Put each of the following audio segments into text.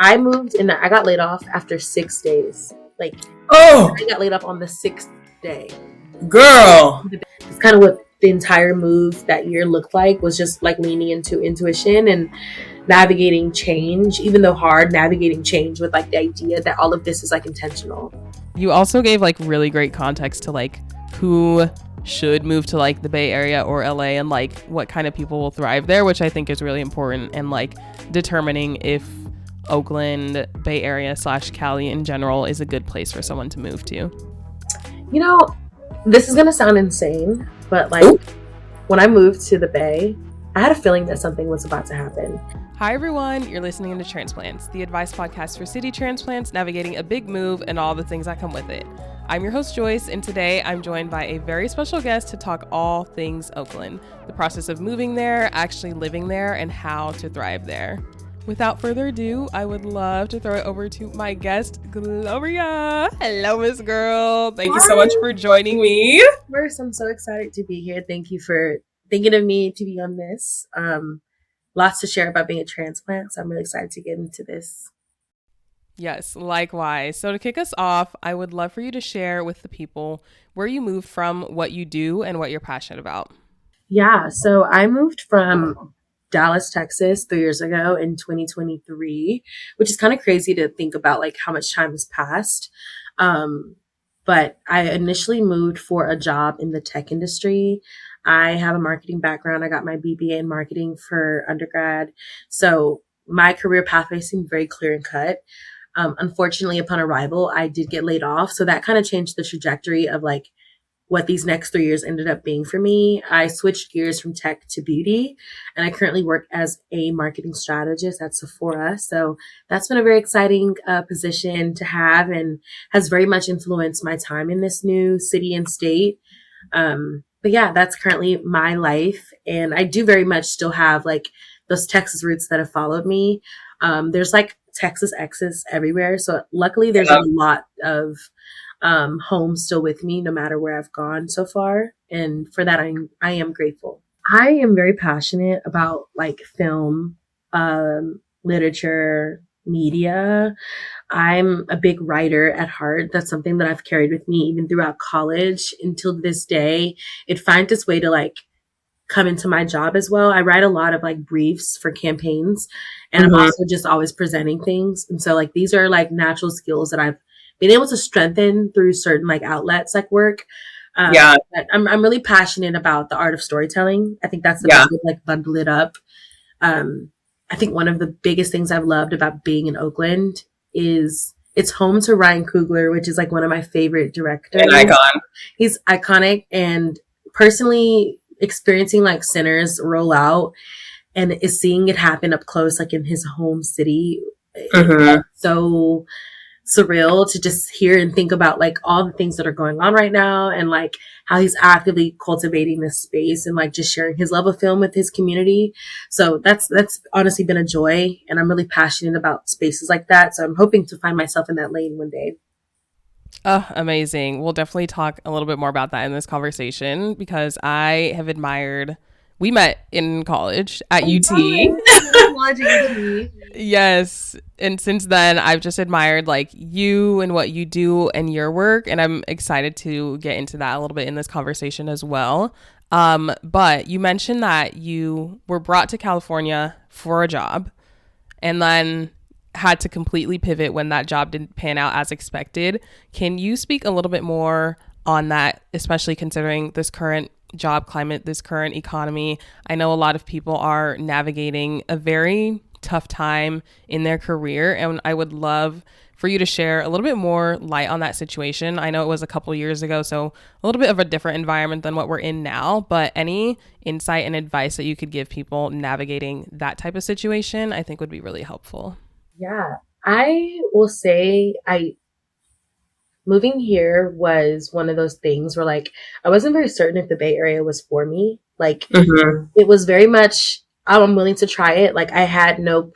I moved and I got laid off after 6 days. Like, oh, I got laid off on the 6th day. Girl. It's kind of what the entire move that year looked like, was just like leaning into intuition and navigating change, even though hard, navigating change with like the idea that all of this is like intentional. You also gave like really great context to like who should move to like the Bay Area or LA and like what kind of people will thrive there, which I think is really important, and like determining if Oakland, Bay Area / Cali in general is a good place for someone to move to. You know, this is gonna sound insane, but like when I moved to the Bay, I had a feeling that something was about to happen. Hi everyone, you're listening to Transplants, the advice podcast for city transplants navigating a big move and all the things that come with it. I'm your host Joyce, and today I'm joined by a very special guest to talk all things Oakland, the process of moving there, actually living there, and how to thrive there. Without further ado, I would love to throw it over to my guest, Gloria. Hello, Miss Girl. Thank you so much for joining me. First, I'm so excited to be here. Thank you for thinking of me to be on this. Lots to share about being a transplant, so I'm really excited to get into this. Yes, likewise. So to kick us off, I would love for you to share with the people where you moved from, what you do, and what you're passionate about. Yeah, so I moved from Dallas, Texas 3 years ago in 2023, which is kind of crazy to think about like how much time has passed. But I initially moved for a job in the tech industry. I have a marketing background. I got my BBA in marketing for undergrad. So my career pathway seemed very clear and cut. Unfortunately, upon arrival, I did get laid off. So that kind of changed the trajectory of like what these next 3 years ended up being for me. I switched gears from tech to beauty, and I currently work as a marketing strategist at Sephora. So that's been a very exciting position to have, and has very much influenced my time in this new city and state. But yeah, that's currently my life. And I do very much still have like those Texas roots that have followed me. There's like Texas exes everywhere. So luckily there's a lot of home still with me no matter where I've gone so far. And for that, I am grateful. I am very passionate about like film, literature, media. I'm a big writer at heart. That's something that I've carried with me even throughout college until this day. It finds its way to like come into my job as well. I write a lot of like briefs for campaigns, and I'm also just always presenting things. And so like these are like natural skills that I've been able to strengthen through certain like outlets like work. I'm really passionate about the art of storytelling. I think that's the best way to like bundle it up. I think one of the biggest things I've loved about being in Oakland is it's home to Ryan Coogler, which is like one of my favorite directors. An icon. He's iconic, and personally experiencing like Sinners roll out and is seeing it happen up close, like in his home city. It's so surreal to just hear and think about like all the things that are going on right now, and like how he's actively cultivating this space and like just sharing his love of film with his community. So that's honestly been a joy, and I'm really passionate about spaces like that. So I'm hoping to find myself in that lane one day. Oh, amazing. We'll definitely talk a little bit more about that in this conversation, because I have admired, we met in college at UT. Yes. And since then, I've just admired like you and what you do and your work. And I'm excited to get into that a little bit in this conversation as well. But you mentioned that you were brought to California for a job and then had to completely pivot when that job didn't pan out as expected. Can you speak a little bit more on that, especially considering this current job climate, this current economy? I know a lot of people are navigating a very tough time in their career, and I would love for you to share a little bit more light on that situation. I know it was a couple years ago, so a little bit of a different environment than what we're in now, but any insight and advice that you could give people navigating that type of situation, I think would be really helpful. Yeah, I will say moving here was one of those things where like I wasn't very certain if the Bay Area was for me. Like it was very much, I'm willing to try it. Like I had no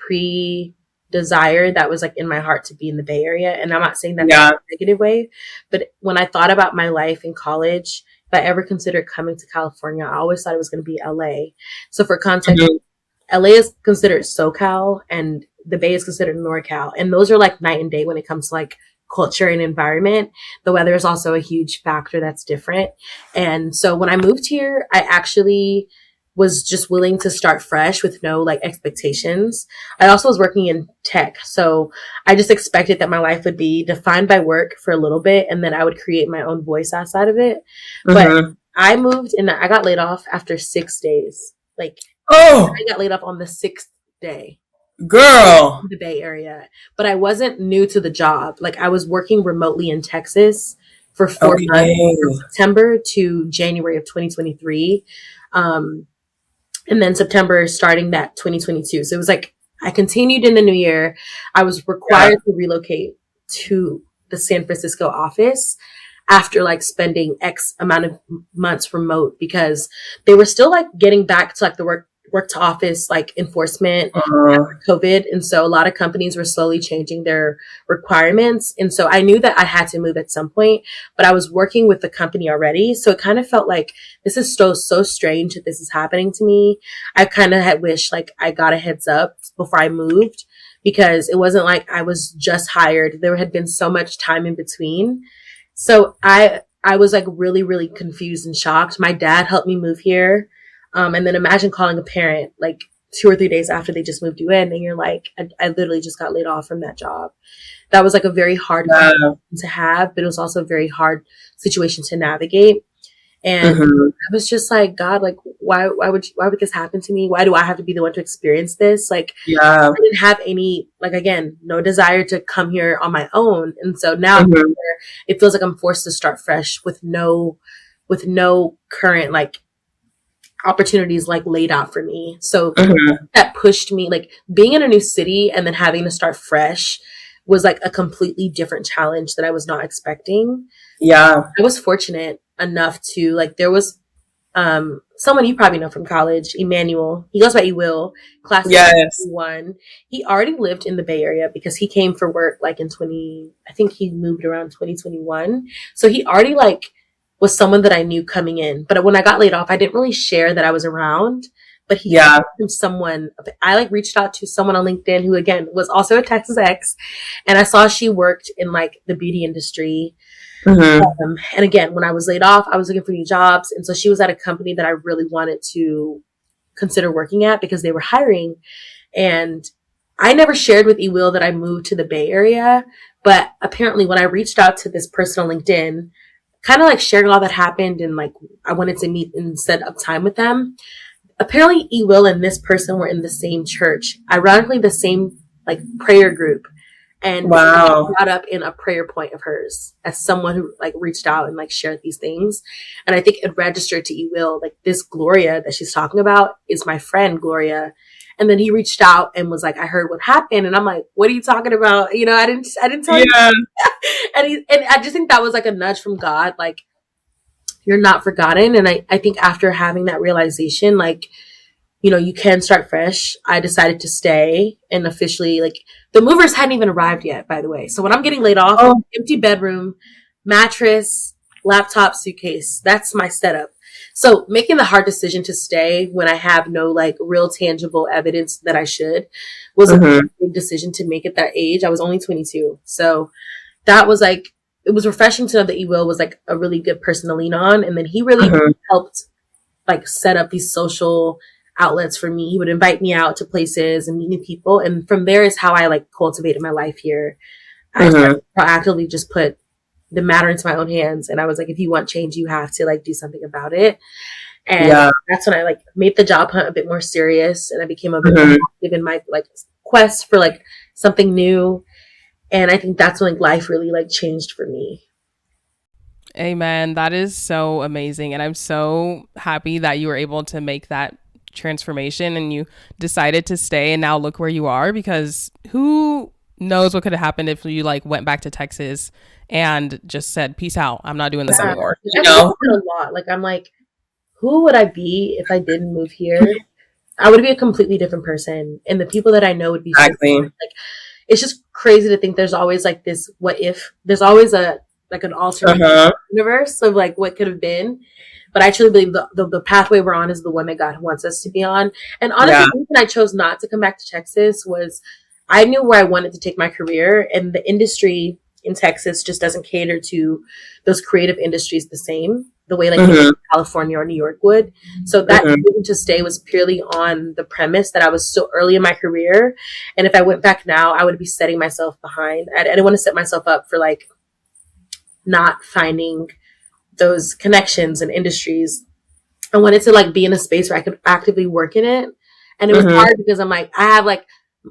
desire that was like in my heart to be in the Bay Area. And I'm not saying that in a negative way, but when I thought about my life in college, if I ever considered coming to California, I always thought it was going to be LA. So for context, LA is considered SoCal, and the Bay is considered NorCal, and those are like night and day when it comes to like culture and environment. The weather is also a huge factor that's different. And so when I moved here, I actually was just willing to start fresh with no like expectations. I also was working in tech. So I just expected that my life would be defined by work for a little bit and then I would create my own voice outside of it. But I moved and I got laid off after 6 days. Like Oh, I got laid off on the sixth day girl. in the Bay Area. But I wasn't new to the job. Like I was working remotely in Texas for 4 months from Okay. September to January of 2023. And then September starting that 2022. So it was like I continued in the new year. I was Yeah. required to relocate to the San Francisco office after like spending X amount of months remote because they were still like getting back to like the work to office like enforcement Uh, COVID. And so a lot of companies were slowly changing their requirements. And so I knew that I had to move at some point, but I was working with the company already. So it kind of felt like this is so strange that this is happening to me. I kind of had wished like I got a heads up before I moved because it wasn't like I was just hired. There had been so much time in between. So I was like really, really confused and shocked. My dad helped me move here. And then imagine calling a parent like 2 or 3 days after they just moved you in and you're like, I literally just got laid off from that job. That was like a very hard yeah. conversation to have, but it was also a very hard situation to navigate. And hmm I was just like, God, like, why would this happen to me? Why do I have to be the one to experience this? Like, Yeah. I didn't have any, like, again, no desire to come here on my own. And so now hmm it feels like I'm forced to start fresh with no current, like, opportunities like laid out for me. So hmm that pushed me, like being in a new city and then having to start fresh was like a completely different challenge that I was not expecting. Yeah. I was fortunate enough to like, there was someone you probably know from college, Emmanuel. He goes by Ewil, class of Yes. 2021. He already lived in the Bay Area because he came for work like in 20, I think he moved around 2021. So he already like was someone that I knew coming in. But when I got laid off, I didn't really share that I was around. But he Yeah. from someone, I like reached out to someone on LinkedIn who again was also a Texas ex. And I saw she worked in like the beauty industry. hmm And again, when I was laid off, I was looking for new jobs. And so she was at a company that I really wanted to consider working at because they were hiring. And I never shared with Ewil that I moved to the Bay Area. But apparently when I reached out to this person on LinkedIn, kind of like sharing all that happened and like I wanted to meet and set up time with them. Apparently Ewil and this person were in the same church, ironically the same like prayer group. And Wow. brought up in a prayer point of hers as someone who like reached out and like shared these things. And I think it registered to Ewil, like this Gloria that she's talking about is my friend Gloria. And then he reached out and was like, I heard what happened. And I'm like, what are you talking about? You know, I didn't tell you. Yeah. And I just think that was like a nudge from God. Like, you're not forgotten. And I think after having that realization, like, you know, you can start fresh. I decided to stay and officially, like, the movers hadn't even arrived yet, by the way. So when I'm getting laid off, Oh, empty bedroom, mattress, laptop, suitcase, that's my setup. So making the hard decision to stay when I have no like real tangible evidence that I should was a hmm big decision to make at that age. I was only 22. So that was like, it was refreshing to know that Ewil was like a really good person to lean on. And then he really hmm helped like set up these social outlets for me. He would invite me out to places and meet new people. And from there is how I like cultivated my life here. I hmm started to proactively just put the matter into my own hands. And I was like, if you want change, you have to like do something about it. And Yeah. that's when I like made the job hunt a bit more serious and I became a bit more hmm active in my like quest for like something new. And I think that's when like life really like changed for me. Amen. That is so amazing. And I'm so happy that you were able to make that transformation and you decided to stay and now look where you are, because who knows what could have happened if you like went back to Texas and just said, peace out. I'm not doing this Yeah. anymore. You I think know? about it a lot. Like I'm like, who would I be if I didn't move here? I would be a completely different person. And the people that I know would be so Exactly. different. Like it's just crazy to think there's always like this what if. There's always a like an alternate Uh-huh. universe of like what could have been. But I truly believe the pathway we're on is the one that God wants us to be on. And honestly, Yeah. the reason I chose not to come back to Texas was I knew where I wanted to take my career, and the industry in Texas just doesn't cater to those creative industries the same the way like California or New York would. So that decision to stay was purely on the premise that I was so early in my career, and if I went back now, I would be setting myself behind. I didn't want to set myself up for like not finding those connections and industries. I wanted to like be in a space where I could actively work in it. And it was hard because I'm like, I have like,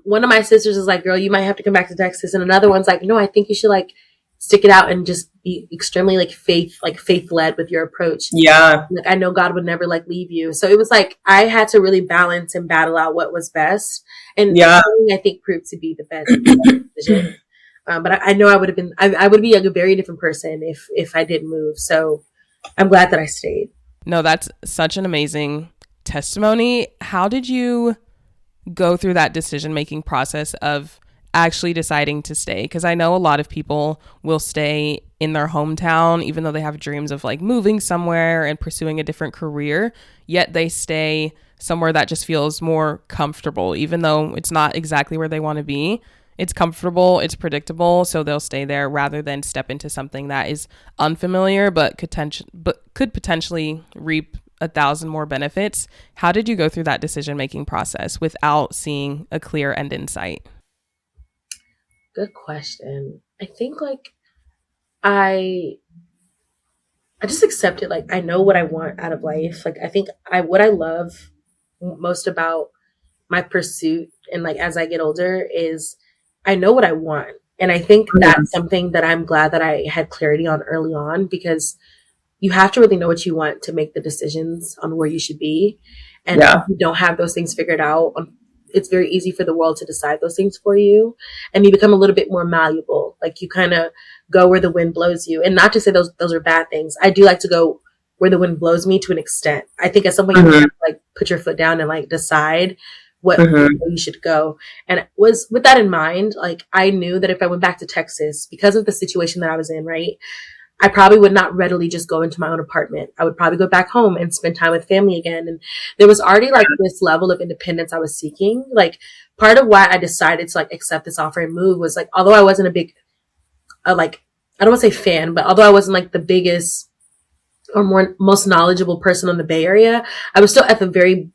one of my sisters is like, girl, you might have to come back to Texas. And another one's like, no, I think you should like stick it out and just be extremely like faith led with your approach. Yeah. Like, I know God would never like leave you. So it was like, I had to really balance and battle out what was best. And I think proved to be the best decision. But I know I would have been, I would be like a very different person if I didn't move. So I'm glad that I stayed. No, that's such an amazing testimony. How did you go through that decision-making process of actually deciding to stay? Because I know a lot of people will stay in their hometown, even though they have dreams of like moving somewhere and pursuing a different career, yet they stay somewhere that just feels more comfortable, even though it's not exactly where they want to be. It's comfortable, it's predictable, so they'll stay there rather than step into something that is unfamiliar but could potentially reap 1,000 more benefits. How did you go through that decision-making process without seeing a clear end in sight? Good question. I think like I just accepted, like I know what I want out of life. Like I think what I love most about my pursuit and like as I get older is I know what I want. And I think that's something that I'm glad that I had clarity on early on, because you have to really know what you want to make the decisions on where you should be. And if you don't have those things figured out, it's very easy for the world to decide those things for you. And you become a little bit more malleable. Like you kind of go where the wind blows you. And not to say those are bad things. I do like to go where the wind blows me to an extent. I think at some point you have to like put your foot down and like decide what you should go. And it was with that in mind, like I knew that if I went back to Texas, because of the situation that I was in, right, I probably would not readily just go into my own apartment. I would probably go back home and spend time with family again. And there was already like this level of independence I was seeking. Like part of why I decided to like accept this offer and move was like, although I wasn't a big, like, I don't want to say fan, but although I wasn't like the biggest or most knowledgeable person on the Bay Area, I was still at the very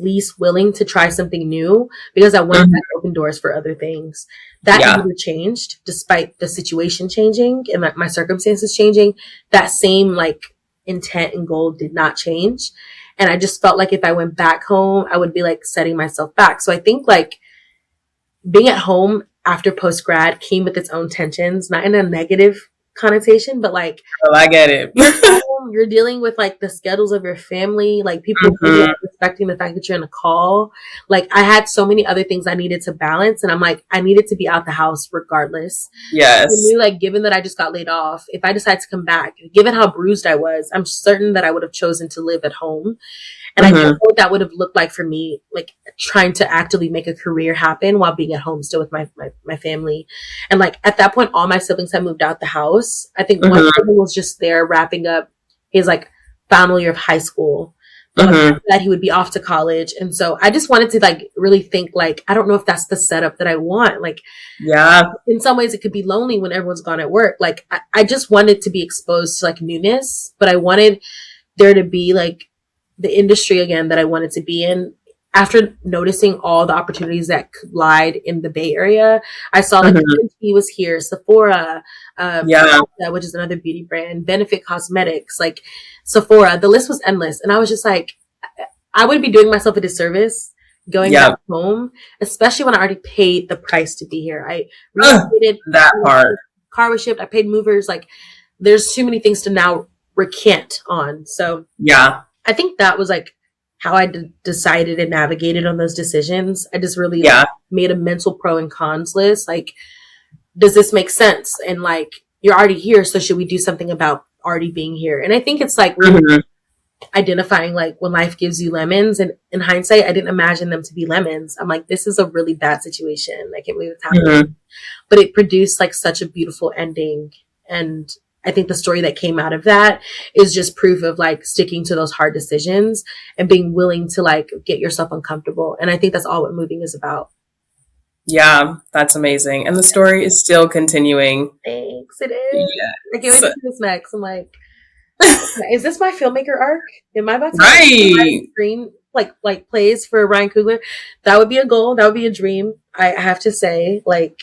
least willing to try something new because I wanted to open doors for other things. That never changed despite the situation changing and my circumstances changing. That same like intent and goal did not change. And I just felt like if I went back home, I would be like setting myself back. So I think like being at home after post grad came with its own tensions, not in a negative connotation, but like, I get it. You're dealing with like the schedules of your family, like people really respecting the fact that you're in a call. Like I had so many other things I needed to balance, and I'm like, I needed to be out the house regardless. Yes. I knew, like, given that I just got laid off, if I decided to come back, given how bruised I was, I'm certain that I would have chosen to live at home. And I don't know what that would have looked like for me, like trying to actively make a career happen while being at home still with my family. And like at that point, all my siblings had moved out the house. I think one sibling was just there wrapping up his like final year of high school. But that he would be off to college. And so I just wanted to like really think like, I don't know if that's the setup that I want. Like, in some ways it could be lonely when everyone's gone at work. Like I just wanted to be exposed to like newness, but I wanted there to be like the industry again that I wanted to be in. After noticing all the opportunities that lied in the Bay Area, I saw like he was here, Sephora, which is another beauty brand, Benefit Cosmetics, like Sephora. The list was endless, and I was just like, I would be doing myself a disservice going back home, especially when I already paid the price to be here. I relocated, that part. Car was shipped. I paid movers. Like, there's too many things to now recant on. So I think that was like how I decided and navigated on those decisions. I just really made a mental pro and cons list. Like, does this make sense? And like, you're already here, so should we do something about already being here? And I think it's like really identifying like when life gives you lemons, and in hindsight, I didn't imagine them to be lemons. I'm like, this is a really bad situation. I can't believe it's happening. But it produced like such a beautiful ending. And I think the story that came out of that is just proof of like sticking to those hard decisions and being willing to like get yourself uncomfortable. And I think that's all what moving is about. Yeah, that's amazing. And the story is still continuing. Thanks, it is. Yeah. I can't wait to see this next. I'm like, is this my filmmaker arc? Am I about to Right. screen like plays for Ryan Coogler? That would be a goal. That would be a dream. I have to say, like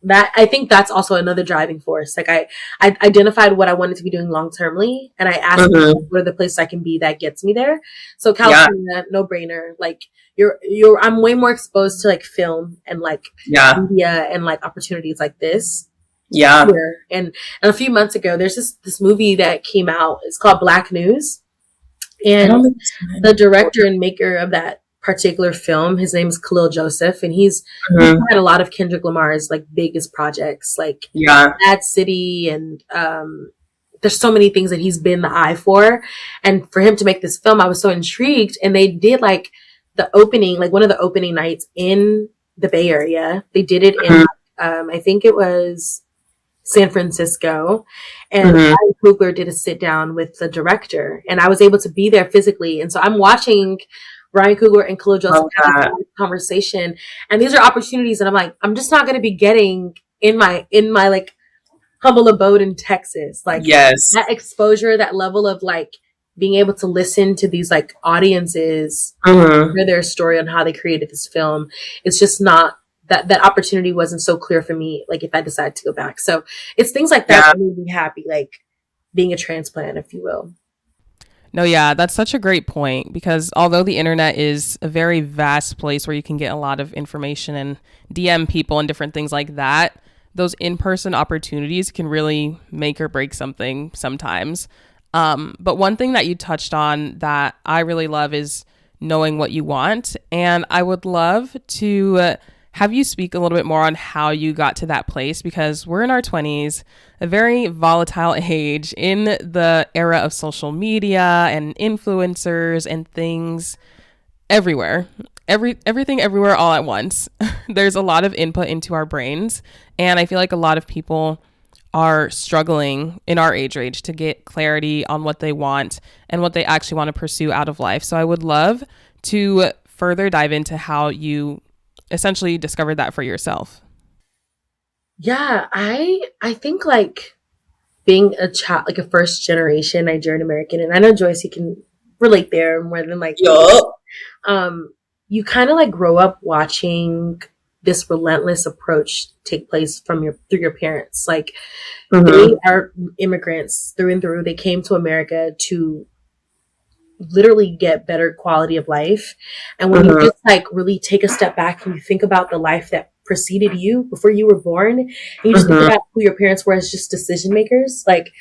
that. I think that's also another driving force. Like I identified what I wanted to be doing long termly, and I asked myself, Mm-hmm. what are the places I can be that gets me there. So Yeah. California, no brainer. Like I'm way more exposed to like film and like Yeah. media and like opportunities like this Yeah. here. And a few months ago, there's this movie that came out. It's called Black News, I and don't think the director and maker of that particular film, his name is Khalil Joseph, and he's mm-hmm. had a lot of Kendrick Lamar's like biggest projects, like Yeah. Bad City, and there's so many things that he's been the eye for. And for him to make this film, I was so intrigued. And they did like the opening, like one of the opening nights in the Bay Area. They did it in, I think it was San Francisco, and Mm-hmm. Ryan Coogler did a sit down with the director, and I was able to be there physically. And so I'm watching Ryan Coogler and Khalil Joseph Love have that. this conversation, and these are opportunities that I'm like, I'm just not going to be getting in my like humble abode in Texas. Like Yes. that exposure, that level of like being able to listen to these like audiences Mm-hmm. hear their story on how they created this film. It's just not that opportunity wasn't so clear for me, like if I decided to go back. So it's things like that Yeah. that made me happy, like being a transplant, if you will. No, yeah, that's such a great point because although the internet is a very vast place where you can get a lot of information and DM people and different things like that, those in-person opportunities can really make or break something sometimes. But one thing that you touched on that I really love is knowing what you want. And I would love to have you speak a little bit more on how you got to that place because we're in our 20s, a very volatile age in the era of social media and influencers and things everywhere. Everything everywhere all at once. There's a lot of input into our brains, and I feel like a lot of people are struggling in our age range to get clarity on what they want and what they actually want to pursue out of life. So I would love to further dive into how you essentially discovered that for yourself. Yeah, I think like being a child, like a first generation Nigerian American, and I know Joyce, you can relate there more than like Yup. um, you kind of like grow up watching this relentless approach take place from through your parents. Like they Mm-hmm. are immigrants through and through. They came to America to literally get better quality of life. And when you Mm-hmm. just like really take a step back and you think about the life that preceded you before you were born, and you just think Mm-hmm. about who your parents were as just decision makers, like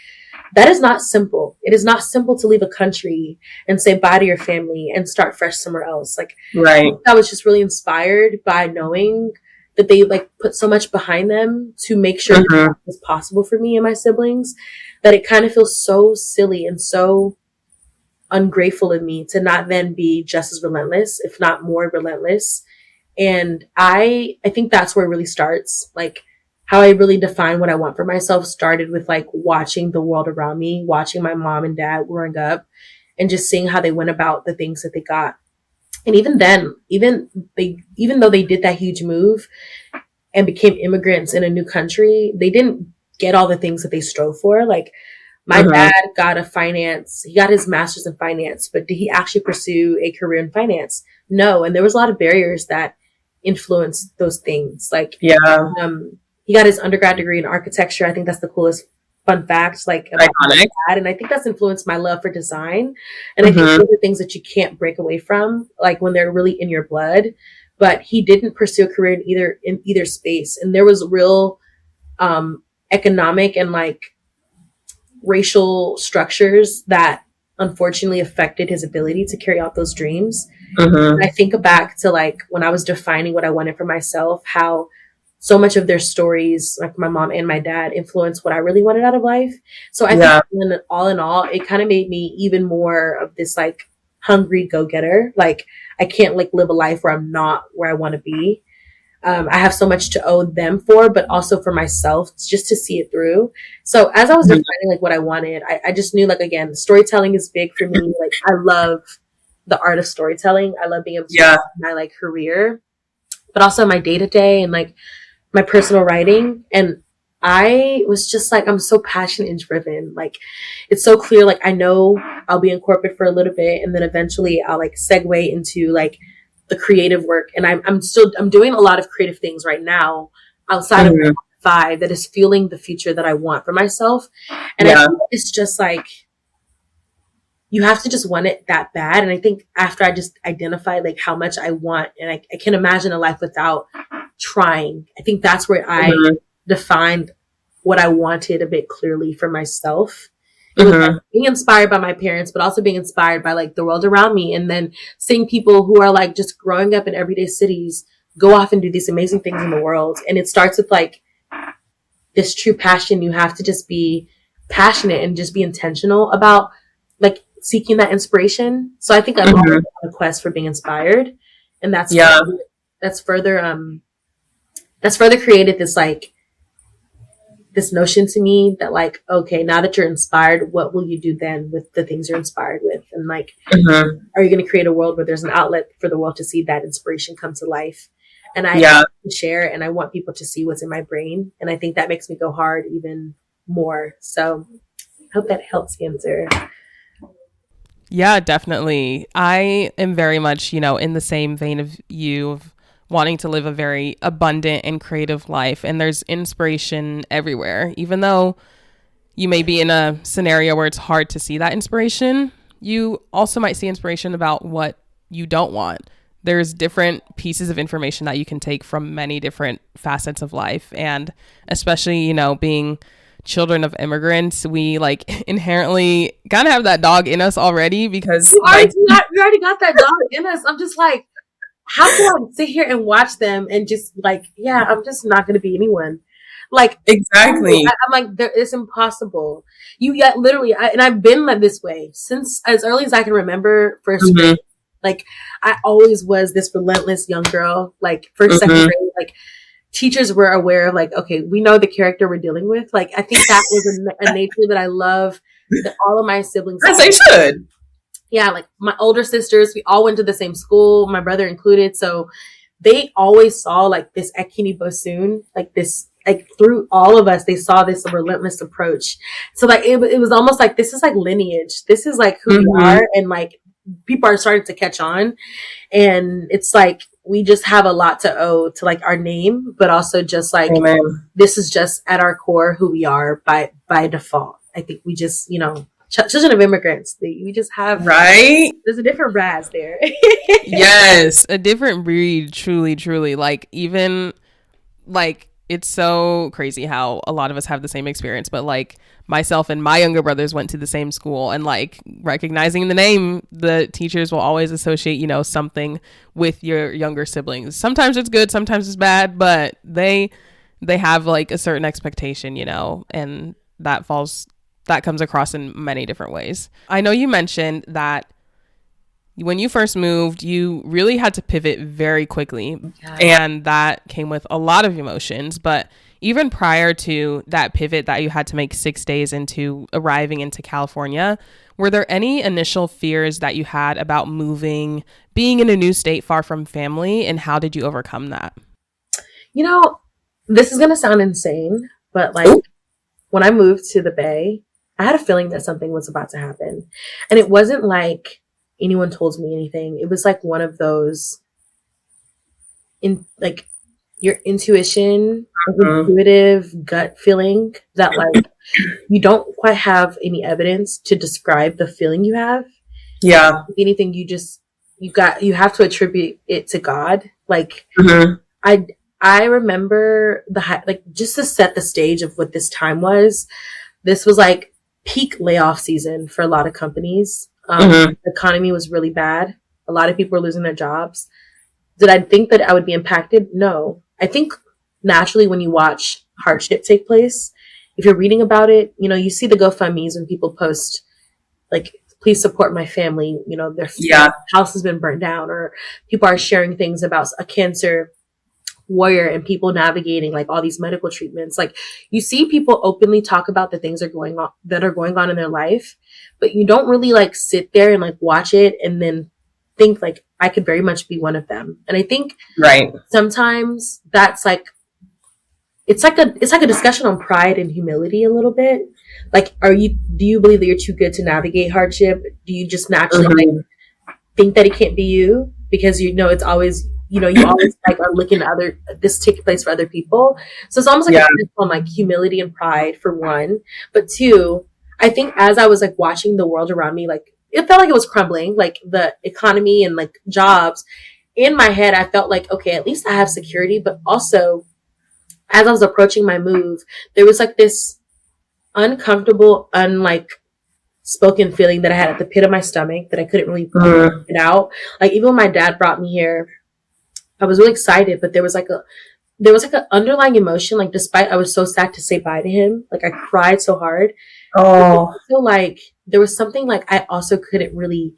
that is not simple. It is not simple to leave a country and say bye to your family and start fresh somewhere else. Like Right. I was just really inspired by knowing that they like put so much behind them to make sure that Mm-hmm. that was possible for me and my siblings, that it kind of feels so silly and so ungrateful of me to not then be just as relentless, if not more relentless. And I think that's where it really starts. Like how I really define what I want for myself started with like watching the world around me, watching my mom and dad growing up, and just seeing how they went about the things that they got. And even then, even though they did that huge move and became immigrants in a new country, they didn't get all the things that they strove for. Like my Mm-hmm. dad he got his master's in finance, but did he actually pursue a career in finance? No. And there was a lot of barriers that influenced those things. Like, Yeah. he got his undergrad degree in architecture. I think that's the coolest fun fact, like about my Iconic. dad. And I think that's influenced my love for design. And I think Mm-hmm. those are things that you can't break away from, like when they're really in your blood. But he didn't pursue a career in either space. And there was real economic and like racial structures that unfortunately affected his ability to carry out those dreams. Mm-hmm. And I think back to like when I was defining what I wanted for myself, how so much of their stories, like my mom and my dad, influenced what I really wanted out of life. So I think Yeah. in all, it kind of made me even more of this like hungry go-getter. Like I can't like live a life where I'm not where I want to be. I have so much to owe them for, but also for myself, just to see it through. So as I was Mm-hmm. defining like what I wanted, I just knew like, again, storytelling is big for me. Like I love the art of storytelling. I love being able to Yeah. my like career. but also my day to day and like my personal writing. And I was just like, I'm so passionate and driven. Like, it's so clear. Like, I know I'll be in corporate for a little bit, and then eventually I'll like segue into like the creative work. And I'm doing a lot of creative things right now outside of Mhm. 5 that is fueling the future that I want for myself. And I Yeah. think it's just like, you have to just want it that bad. And I think after I just identified like how much I want, and I can imagine a life without trying, I think that's where I Mhm. defined what I wanted a bit clearly for myself. It was like Mhm. being inspired by my parents, but also being inspired by like the world around me. And then seeing people who are like just growing up in everyday cities go off and do these amazing things in the world. And it starts with like this true passion. You have to just be passionate and just be intentional about like seeking that inspiration. So I think I'm always Mhm. on a quest for being inspired. And Yeah. that's further that's further created this like this notion to me that like, okay, now that you're inspired, what will you do then with the things you're inspired with? And like, Mhm. are you going to create a world where there's an outlet for the world to see that inspiration come to life? And I Yeah. share, and I want people to see what's in my brain. And I think that makes me go hard even more. So I hope that helps answer. Yeah, definitely. I am very much, in the same vein of you, of wanting to live a very abundant and creative life. And there's inspiration everywhere. Even though you may be in a scenario where it's hard to see that inspiration, you also might see inspiration about what you don't want. There's different pieces of information that you can take from many different facets of life. And especially, being children of immigrants, we like inherently kind of have that dog in us already because like We already got that dog in us. I'm just like, how can I sit here and watch them and just like, yeah, I'm just not going to be anyone. Like, Exactly. I'm like, it's impossible. You yet literally, and I've been like this way since as early as I can remember. First grade, Mhm. like I always was this relentless young girl. Like first, second Mhm. grade, like teachers were aware of like, okay, we know the character we're dealing with. Like I think that was a nature that I love that all of my siblings. As they should. Yeah, like my older sisters, we all went to the same school, my brother included. So they always saw like this Akinnibosún, like this, like through all of us, they saw this relentless approach. So like it was almost like this is like lineage. This is like who we Mhm. are, and like people are starting to catch on, and it's like we just have a lot to owe to like our name, but also just like Amen. this is just at our core who we are by default. I think we just children of immigrants. We just have Right? there's a different Raz there. yes, a different breed, truly, truly. Like even like it's so crazy how a lot of us have the same experience, but like myself and my younger brothers went to the same school, and like recognizing the name, the teachers will always associate, something with your younger siblings. Sometimes it's good, sometimes it's bad, but they have like a certain expectation, and that comes across in many different ways. I know you mentioned that when you first moved, you really had to pivot very quickly, Yeah. and that came with a lot of emotions. But even prior to that pivot that you had to make 6 days into arriving into California, were there any initial fears that you had about moving, being in a new state far from family, and how did you overcome that? This is gonna sound insane, but like Ooh. when I moved to the Bay, I had a feeling that something was about to happen. And it wasn't like anyone told me anything. It was like one of those in like your intuition, Mhm. intuitive gut feeling that like you don't quite have any evidence to describe the feeling you have. Yeah. If anything, you have to attribute it to God. Like Mhm. I I remember like just to set the stage of what this time was. This was like peak layoff season for a lot of companies. Mhm. The economy was really bad. A lot of people were losing their jobs. Did I think that I would be impacted? No. I think naturally when you watch hardship take place, if you're reading about it, you see the GoFundMe's when people post like, please support my family. Their Yeah. house has been burnt down, or people are sharing things about a cancer warrior and people navigating like all these medical treatments. Like you see people openly talk about the things that are going on in their life, but you don't really like sit there and like watch it and then think like I could very much be one of them. And I think Right. sometimes that's like, it's like a discussion on pride and humility a little bit. Like, do you believe that you're too good to navigate hardship? Do you just naturally like think that it can't be you because you know it's always, you always like are looking at this take place for other people. So it's almost like Yeah. a on like humility and pride for one, but two, I think as I was like watching the world around me, like it felt like it was crumbling, like the economy and like jobs. In my head, I felt like, okay, at least I have security, but also as I was approaching my move, there was like this uncomfortable, unlike spoken feeling that I had at the pit of my stomach that I couldn't really get out. Like even when my dad brought me here, I was really excited, but there was like an underlying emotion. Like despite I was so sad to say bye to him, like I cried so hard. Oh. So like there was something like I also couldn't really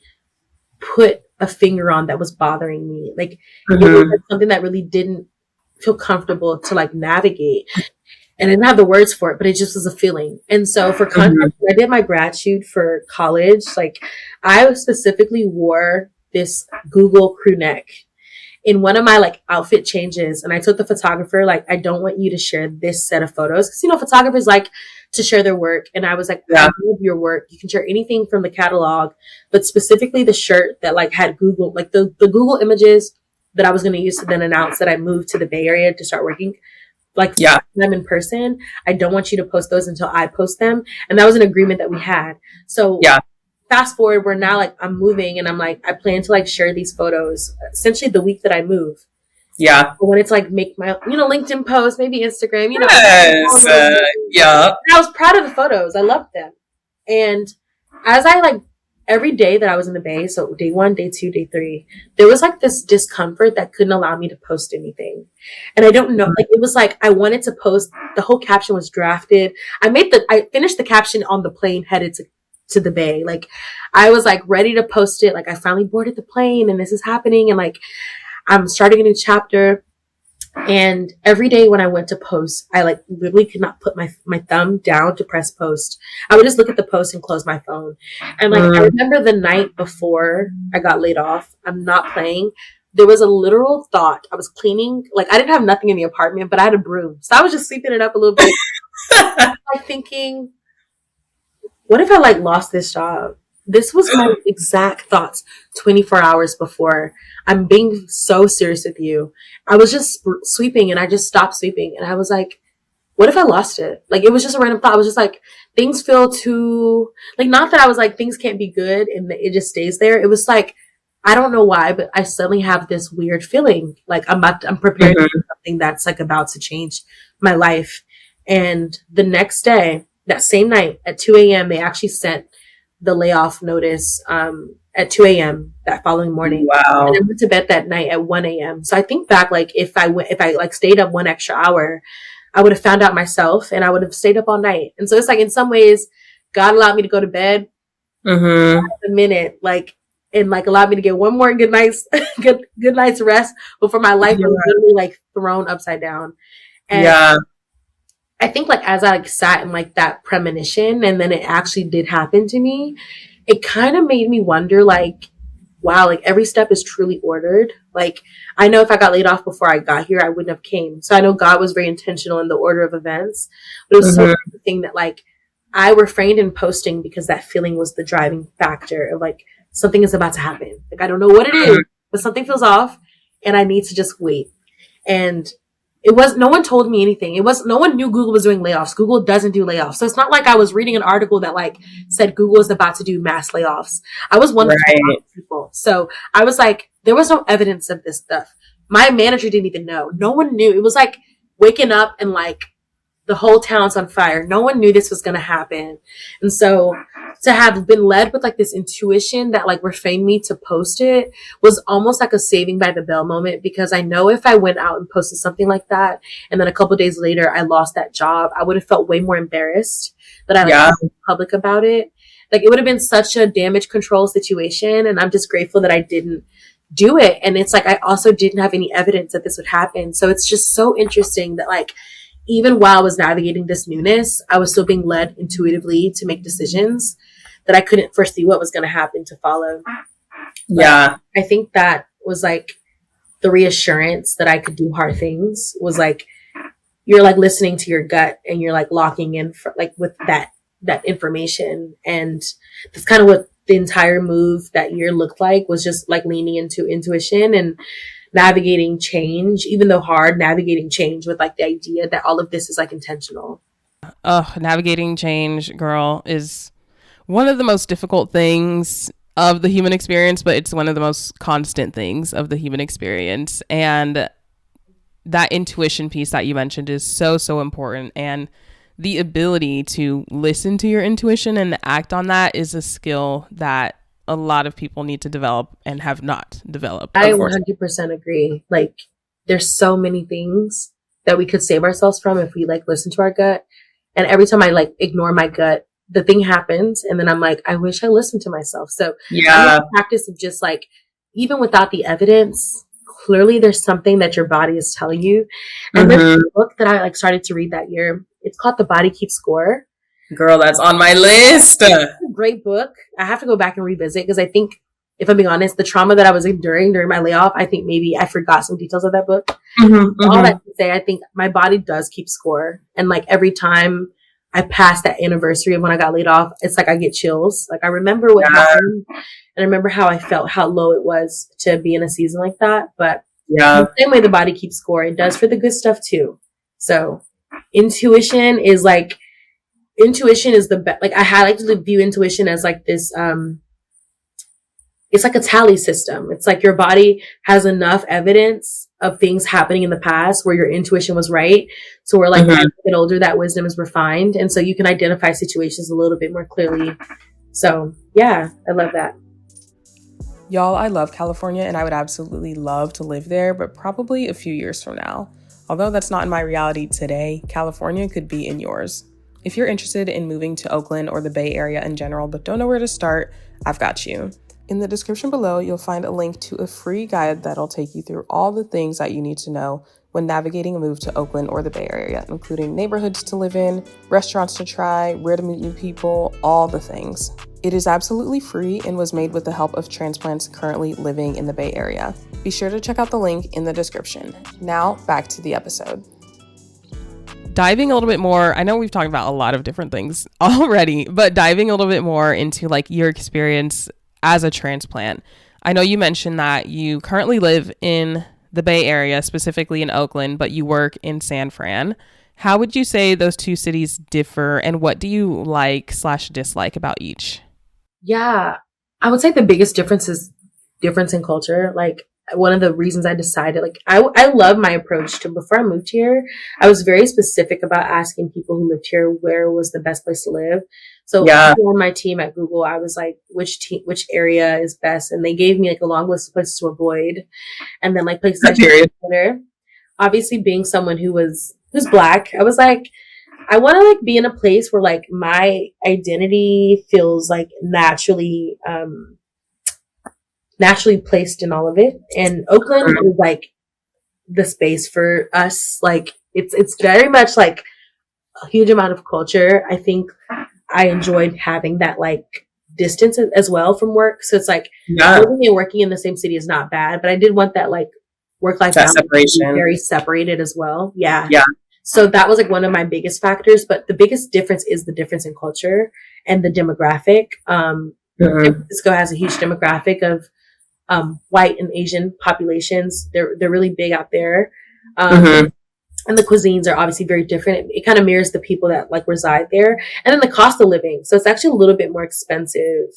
put a finger on that was bothering me. Like it was like something that really didn't feel comfortable to like navigate. And I didn't have the words for it, but it just was a feeling. And so for context, when I did my gratitude for college, like I specifically wore this Google crew neck in one of my like outfit changes. And I told the photographer, like, I don't want you to share this set of photos. Cause photographers like to share their work. And I was like, I love your work. You can share anything from the catalog, but specifically the shirt that like had Google, like the Google images that I was going to use to then announce that I moved to the Bay Area to start working. Like them in person. I don't want you to post those until I post them. And that was an agreement that we had. So fast forward, we're now like, I'm moving and I'm like, I plan to like share these photos essentially the week that I move. Yeah. But when it's like make my, LinkedIn post, maybe Instagram, Yes. Yeah. And I was proud of the photos. I loved them. And as I like, every day that I was in the Bay, so day 1, day 2, day 3, there was like this discomfort that couldn't allow me to post anything. And I don't know, like it was like I wanted to post, the whole caption was drafted. I finished the caption on the plane headed to the Bay. Like I was like ready to post it. Like I finally boarded the plane and this is happening. And like I'm starting a new chapter. And every day when I went to post, I like literally could not put my thumb down to press post. I would just look at the post and close my phone. And like, I remember the night before I got laid off, I'm not playing. There was a literal thought. I was cleaning, like I didn't have nothing in the apartment, but I had a broom. So I was just sweeping it up a little bit. Like thinking, what if I like lost this job? This was my exact thoughts 24 hours before. I'm being so serious with you. I was just sweeping and I just stopped sweeping. And I was like, what if I lost it? Like, it was just a random thought. I was just like, things feel too, like, not that I was like, things can't be good and it just stays there. It was like, I don't know why, but I suddenly have this weird feeling. Like I'm preparing for something that's like about to change my life. And the next day, that same night at 2 a.m., they actually sent the layoff notice at 2 a.m. that following morning. Wow. And I went to bed that night at 1 a.m. So I think back, like if I like stayed up one extra hour, I would have found out myself and I would have stayed up all night. And so it's like in some ways, God allowed me to go to bed a minute, like, and like allowed me to get one more good night's rest before my life was literally like thrown upside down. And I think like as I like sat in like that premonition and then it actually did happen to me, it kind of made me wonder like, wow, like every step is truly ordered. Like I know if I got laid off before I got here, I wouldn't have came. So I know God was very intentional in the order of events, but it was so interesting that like I refrained in posting because that feeling was the driving factor of like something is about to happen. Like I don't know what it is, but something feels off and I need to just wait. And no one told me anything. No one knew Google was doing layoffs. Google doesn't do layoffs. So it's not like I was reading an article that like said Google is about to do mass layoffs. I was one of the people. So I was like, there was no evidence of this stuff. My manager didn't even know. No one knew. It was like waking up and like the whole town's on fire. No one knew this was going to happen. And so to have been led with like this intuition that like refrained me to post it was almost like a saving by the bell moment, because I know if I went out and posted something like that and then a couple of days later I lost that job, I would have felt way more embarrassed that I was public about it. Like it would have been such a damage control situation. And I'm just grateful that I didn't do it. And it's like, I also didn't have any evidence that this would happen. So it's just so interesting that like, even while I was navigating this newness, I was still being led intuitively to make decisions that I couldn't foresee what was going to happen to follow. Yeah. I think that was like the reassurance that I could do hard things was like, you're like listening to your gut and you're like locking in for like with that information. And that's kind of what the entire move that year looked like, was just like leaning into intuition and navigating change, even though hard, navigating change with like the idea that all of this is like intentional. Navigating change, girl, is one of the most difficult things of the human experience, but it's one of the most constant things of the human experience. And that intuition piece that you mentioned is so, so important. And the ability to listen to your intuition and act on that is a skill that a lot of people need to develop and have not developed. I 100% agree. Like, there's so many things that we could save ourselves from if we like listen to our gut. And every time I like ignore my gut, the thing happens. And then I'm like, I wish I listened to myself. So Yeah. the practice of just like, even without the evidence, clearly there's something that your body is telling you. And there's a book that I like started to read that year. It's called The Body Keeps Score. Girl, that's on my list. It's a great book. I have to go back and revisit because I think, if I'm being honest, the trauma that I was enduring during my layoff, I think maybe I forgot some details of that book. All that to say, I think my body does keep score. And like every time I pass that anniversary of when I got laid off, it's like I get chills. Like I remember what happened, and I remember how I felt, how low it was to be in a season like that. But the same way the body keeps score, it does for the good stuff too. So intuition is the best. Like I like to view intuition as like this, it's like a tally system. It's like your body has enough evidence of things happening in the past where your intuition was right. So we're like, as we get older, that wisdom is refined. And so you can identify situations a little bit more clearly. So yeah, I love that. Y'all, I love California and I would absolutely love to live there, but probably a few years from now. Although that's not in my reality today, California could be in yours. If you're interested in moving to Oakland or the Bay Area in general, but don't know where to start, I've got you. In the description below, you'll find a link to a free guide that'll take you through all the things that you need to know when navigating a move to Oakland or the Bay Area, including neighborhoods to live in, restaurants to try, where to meet new people, all the things. It is absolutely free and was made with the help of transplants currently living in the Bay Area. Be sure to check out the link in the description. Now, back to the episode. Diving a little bit more, I know we've talked about a lot of different things already, but diving a little bit more into like your experience as a transplant. I know you mentioned that you currently live in the Bay Area, specifically in Oakland, but you work in San Fran. How would you say those two cities differ, and what do you like/dislike about each? Yeah, I would say the biggest difference is difference in culture. Like one of the reasons I decided, like I love my approach to, before I moved here, I was very specific about asking people who lived here where was the best place to live. So on my team at Google, I was like, which area is best? And they gave me like a long list of places to avoid, and then like places I should consider. Obviously, being someone who's Black, I was like, I want to like be in a place where like my identity feels like naturally placed in all of it. And Oakland is like the space for us. Like it's very much like a huge amount of culture. I think I enjoyed having that like distance as well from work. So it's like living and working in the same city is not bad, but I did want that like work-life balance separation, very separated as well. Yeah. So that was like one of my biggest factors, but the biggest difference is the difference in culture and the demographic. San Francisco has a huge demographic of white and Asian populations. They're really big out there. And the cuisines are obviously very different. It kind of mirrors the people that like reside there. And then the cost of living. So it's actually a little bit more expensive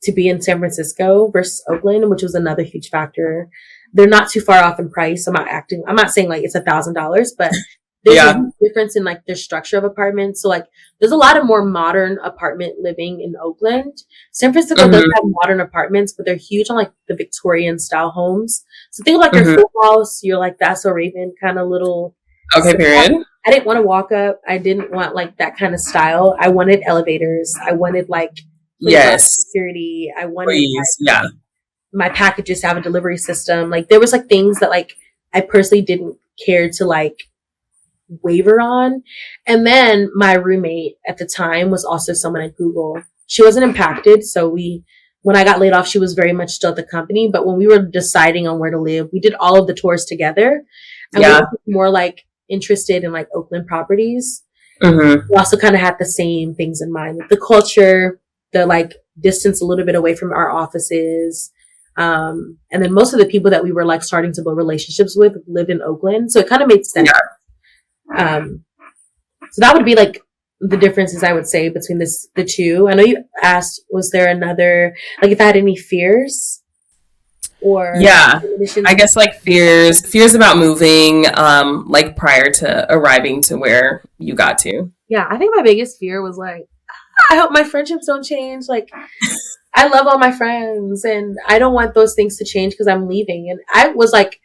to be in San Francisco versus Oakland, which was another huge factor. They're not too far off in price. I'm not saying like it's $1,000, but there's a huge difference in like their structure of apartments. So like there's a lot of more modern apartment living in Oakland. San Francisco does have modern apartments, but they're huge on like the Victorian style homes. So think of like your full house, you're like That's So Raven kind of little. Okay, period. I didn't want to walk up. I didn't want like that kind of style. I wanted elevators. I wanted like security. I wanted my packages to have a delivery system. Like there was like things that like I personally didn't care to like waver on. And then my roommate at the time was also someone at Google. She wasn't impacted, so we when I got laid off, she was very much still at the company. But when we were deciding on where to live, we did all of the tours together. And we were more like interested in like Oakland properties. We also kind of had the same things in mind, the culture, the like distance a little bit away from our offices. And then most of the people that we were like starting to build relationships with lived in Oakland. So it kind of made sense. So that would be like the differences I would say between the two. I know you asked, was there another, like if I had any fears or I guess like fears about moving, like prior to arriving to where you got to. Yeah, I think my biggest fear was like, I hope my friendships don't change. Like, I love all my friends and I don't want those things to change because I'm leaving. And I was like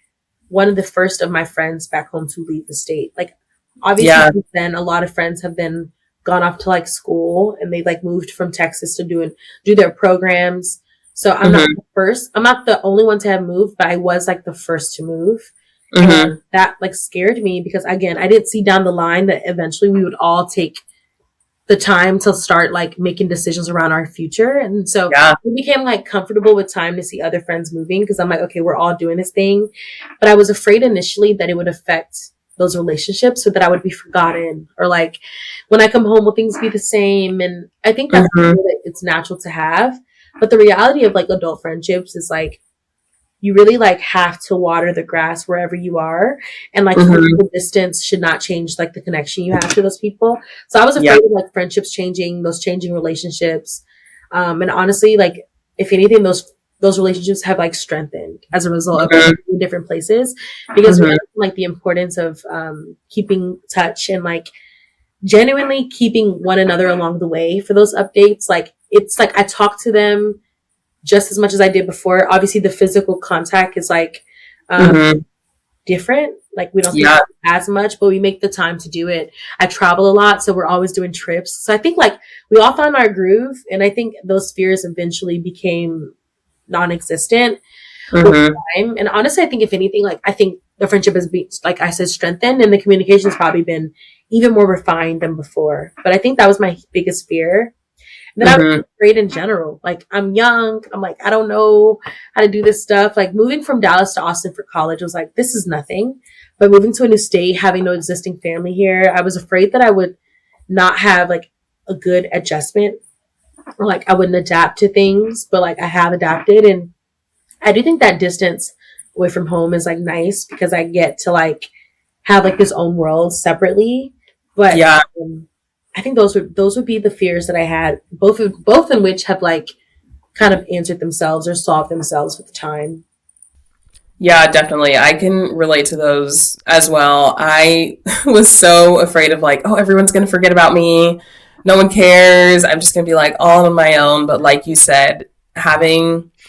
one of the first of my friends back home to leave the state. Like, obviously, since then, a lot of friends have then gone off to like school and they like moved from Texas to do their programs. So I'm not the first. I'm not the only one to have moved, but I was like the first to move. And that like scared me because again, I didn't see down the line that eventually we would all take the time to start like making decisions around our future. And so we became like comfortable with time to see other friends moving because I'm like, okay, we're all doing this thing. But I was afraid initially that it would affect those relationships so that I would be forgotten or like when I come home, will things be the same? And I think that's that it's natural to have. But the reality of like adult friendships is like, you really like have to water the grass wherever you are. And like physical distance should not change like the connection you have to those people. So I was afraid of like friendships changing, those changing relationships. And honestly, like if anything, those relationships have like strengthened as a result of like, being in different places because like the importance of keeping touch and like genuinely keeping one another along the way for those updates. Like it's like I talk to them just as much as I did before. Obviously the physical contact is like different. Like we don't think as much, but we make the time to do it. I travel a lot, so we're always doing trips. So I think like we all found our groove, and I think those fears eventually became non-existent with time. And honestly, I think if anything, like I think the friendship has been, like I said, strengthened, and the communication has probably been even more refined than before. But I think that was my biggest fear. Then I was afraid in general. Like I'm young. I'm like, I don't know how to do this stuff. Like moving from Dallas to Austin for college was like, this is nothing. But moving to a new state, having no existing family here, I was afraid that I would not have like a good adjustment or like I wouldn't adapt to things, but like I have adapted. And I do think that distance away from home is like nice because I get to like have like this own world separately. But I think those would be the fears that I had, both in which have like kind of answered themselves or solved themselves with time. Yeah, definitely. I can relate to those as well. I was so afraid of like, oh, everyone's going to forget about me. No one cares. I'm just going to be like all on my own. But like you said,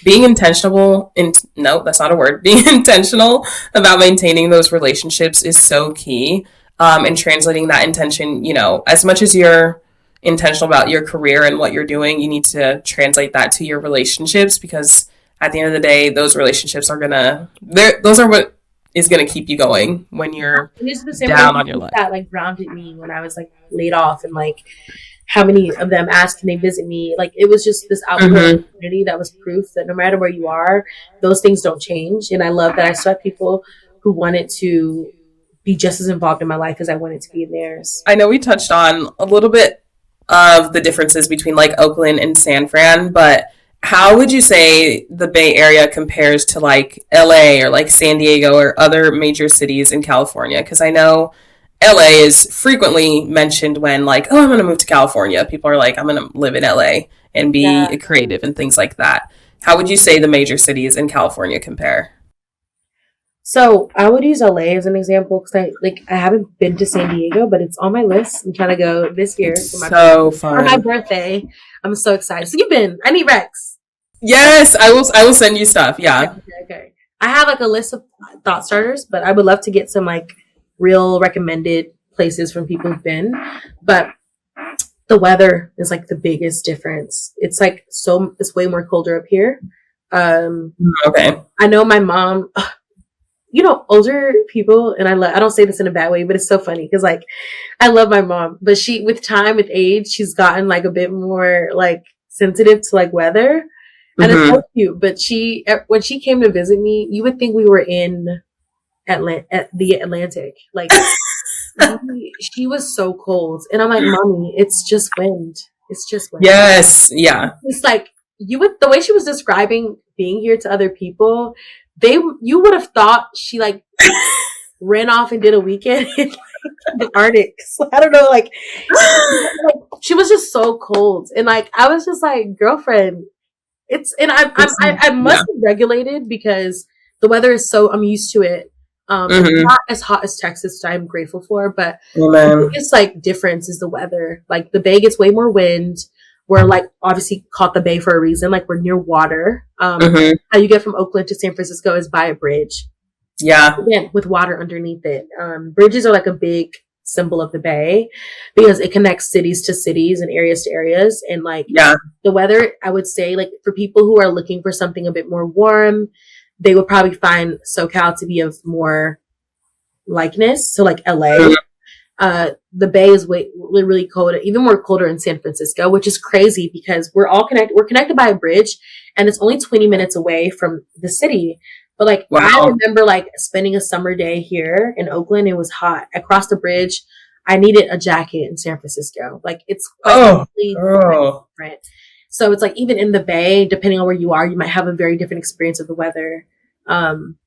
being intentional no, that's not a word. Being intentional about maintaining those relationships is so key. And translating that intention, as much as you're intentional about your career and what you're doing, you need to translate that to your relationships because at the end of the day, those relationships those are what is gonna keep you going when you're down on your life. That like grounded me when I was like laid off and like how many of them asked can they visit me? Like it was just this outward community that was proof that no matter where you are, those things don't change. And I love that I saw people who wanted to be just as involved in my life as I wanted to be in theirs. I know we touched on a little bit of the differences between like Oakland and San Fran, but how would you say the Bay Area compares to like LA or like San Diego or other major cities in California? Because I know LA is frequently mentioned when like, oh, I'm going to move to California. People are like, I'm going to live in LA and be creative and things like that. How would you say the major cities in California compare? So I would use LA as an example because I haven't been to San Diego, but it's on my list. I'm trying to go this year for my birthday. I'm so excited. So you've been? I need Rex. Yes, I will send you stuff. Yeah. Okay. I have like a list of thought starters, but I would love to get some like real recommended places from people who've been. But the weather is like the biggest difference. It's like it's way more colder up here. Okay. I know my mom. Older people, and I don't say this in a bad way, but it's so funny because like I love my mom, but with age, she's gotten like a bit more like sensitive to like weather. And it's so cute. But when she came to visit me, you would think we were in at the Atlantic. Like, she was so cold. And I'm like, Mommy, it's just wind. It's just wind. Yes. Yeah. It's like, the way she was describing being here to other people, you would have thought she like ran off and did a weekend in like, the Arctic. So, I don't know, like she was just so cold. And like, I was just like, girlfriend, I must be regulated because the weather is I'm used to it. It's not as hot as Texas, which I'm grateful for, but the biggest like difference is the weather. Like the Bay gets way more wind. We're like obviously called the Bay for a reason. Like we're near water. How you get from Oakland to San Francisco is by a bridge. Yeah. Again, with water underneath it. Bridges are like a big symbol of the Bay because it connects cities to cities and areas to areas. And like the weather, I would say like for people who are looking for something a bit more warm, they would probably find SoCal to be of more likeness. So like LA, the Bay is really cold, even more colder in San Francisco, which is crazy because we're all connected. We're connected by a bridge and it's only 20 minutes away from the city. But like, I remember like spending a summer day here in Oakland. It was hot. I crossed the bridge. I needed a jacket in San Francisco. Like it's quite different. So it's like even in the Bay, depending on where you are, you might have a very different experience of the weather. And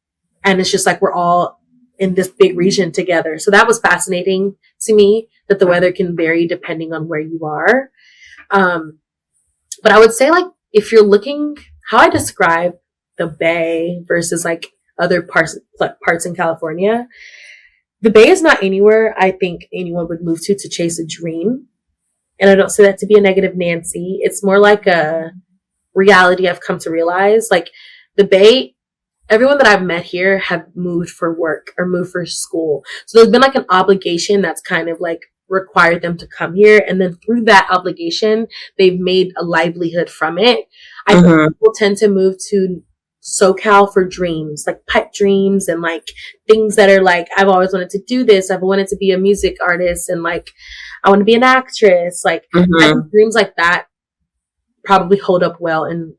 it's just like we're all in this big region together. So that was fascinating to me that the weather can vary depending on where you are. But I would say like if you're looking, how I describe the Bay versus like other parts in California, the Bay is not anywhere I think anyone would move to chase a dream. And I don't say that to be a negative Nancy. It's more like a reality I've come to realize. Like the Bay, everyone that I've met here have moved for work or moved for school. So there's been like an obligation that's kind of like required them to come here. And then through that obligation, they've made a livelihood from it. I think people tend to move to SoCal for dreams, like pipe dreams and like things that are like, I've always wanted to do this. I've wanted to be a music artist and like, I want to be an actress. Like I think dreams like that probably hold up well in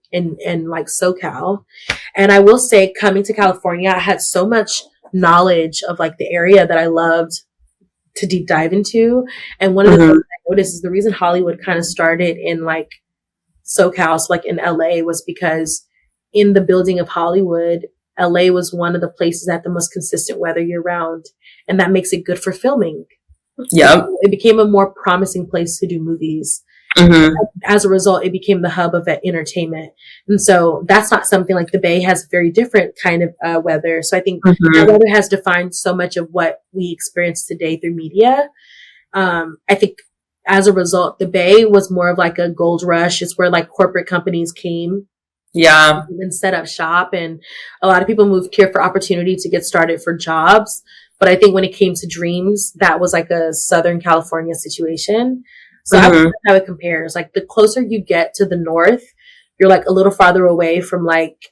like SoCal. And I will say coming to California, I had so much knowledge of like the area that I loved to deep dive into. And one of the things I noticed is the reason Hollywood kind of started in like SoCal, so like in LA, was because in the building of Hollywood, LA was one of the places that had the most consistent weather year round. And that makes it good for filming. Yeah. It became a more promising place to do movies. As a result, it became the hub of that entertainment. And so that's not something like the Bay has very different kind of weather. So I think the weather has defined so much of what we experience today through media. I think as a result, the Bay was more of like a gold rush. It's where like corporate companies came. And set up shop. And a lot of people moved here for opportunity to get started for jobs. But I think when it came to dreams, that was like a Southern California situation. So I would how it compares. Like the closer you get to the north, you're like a little farther away from like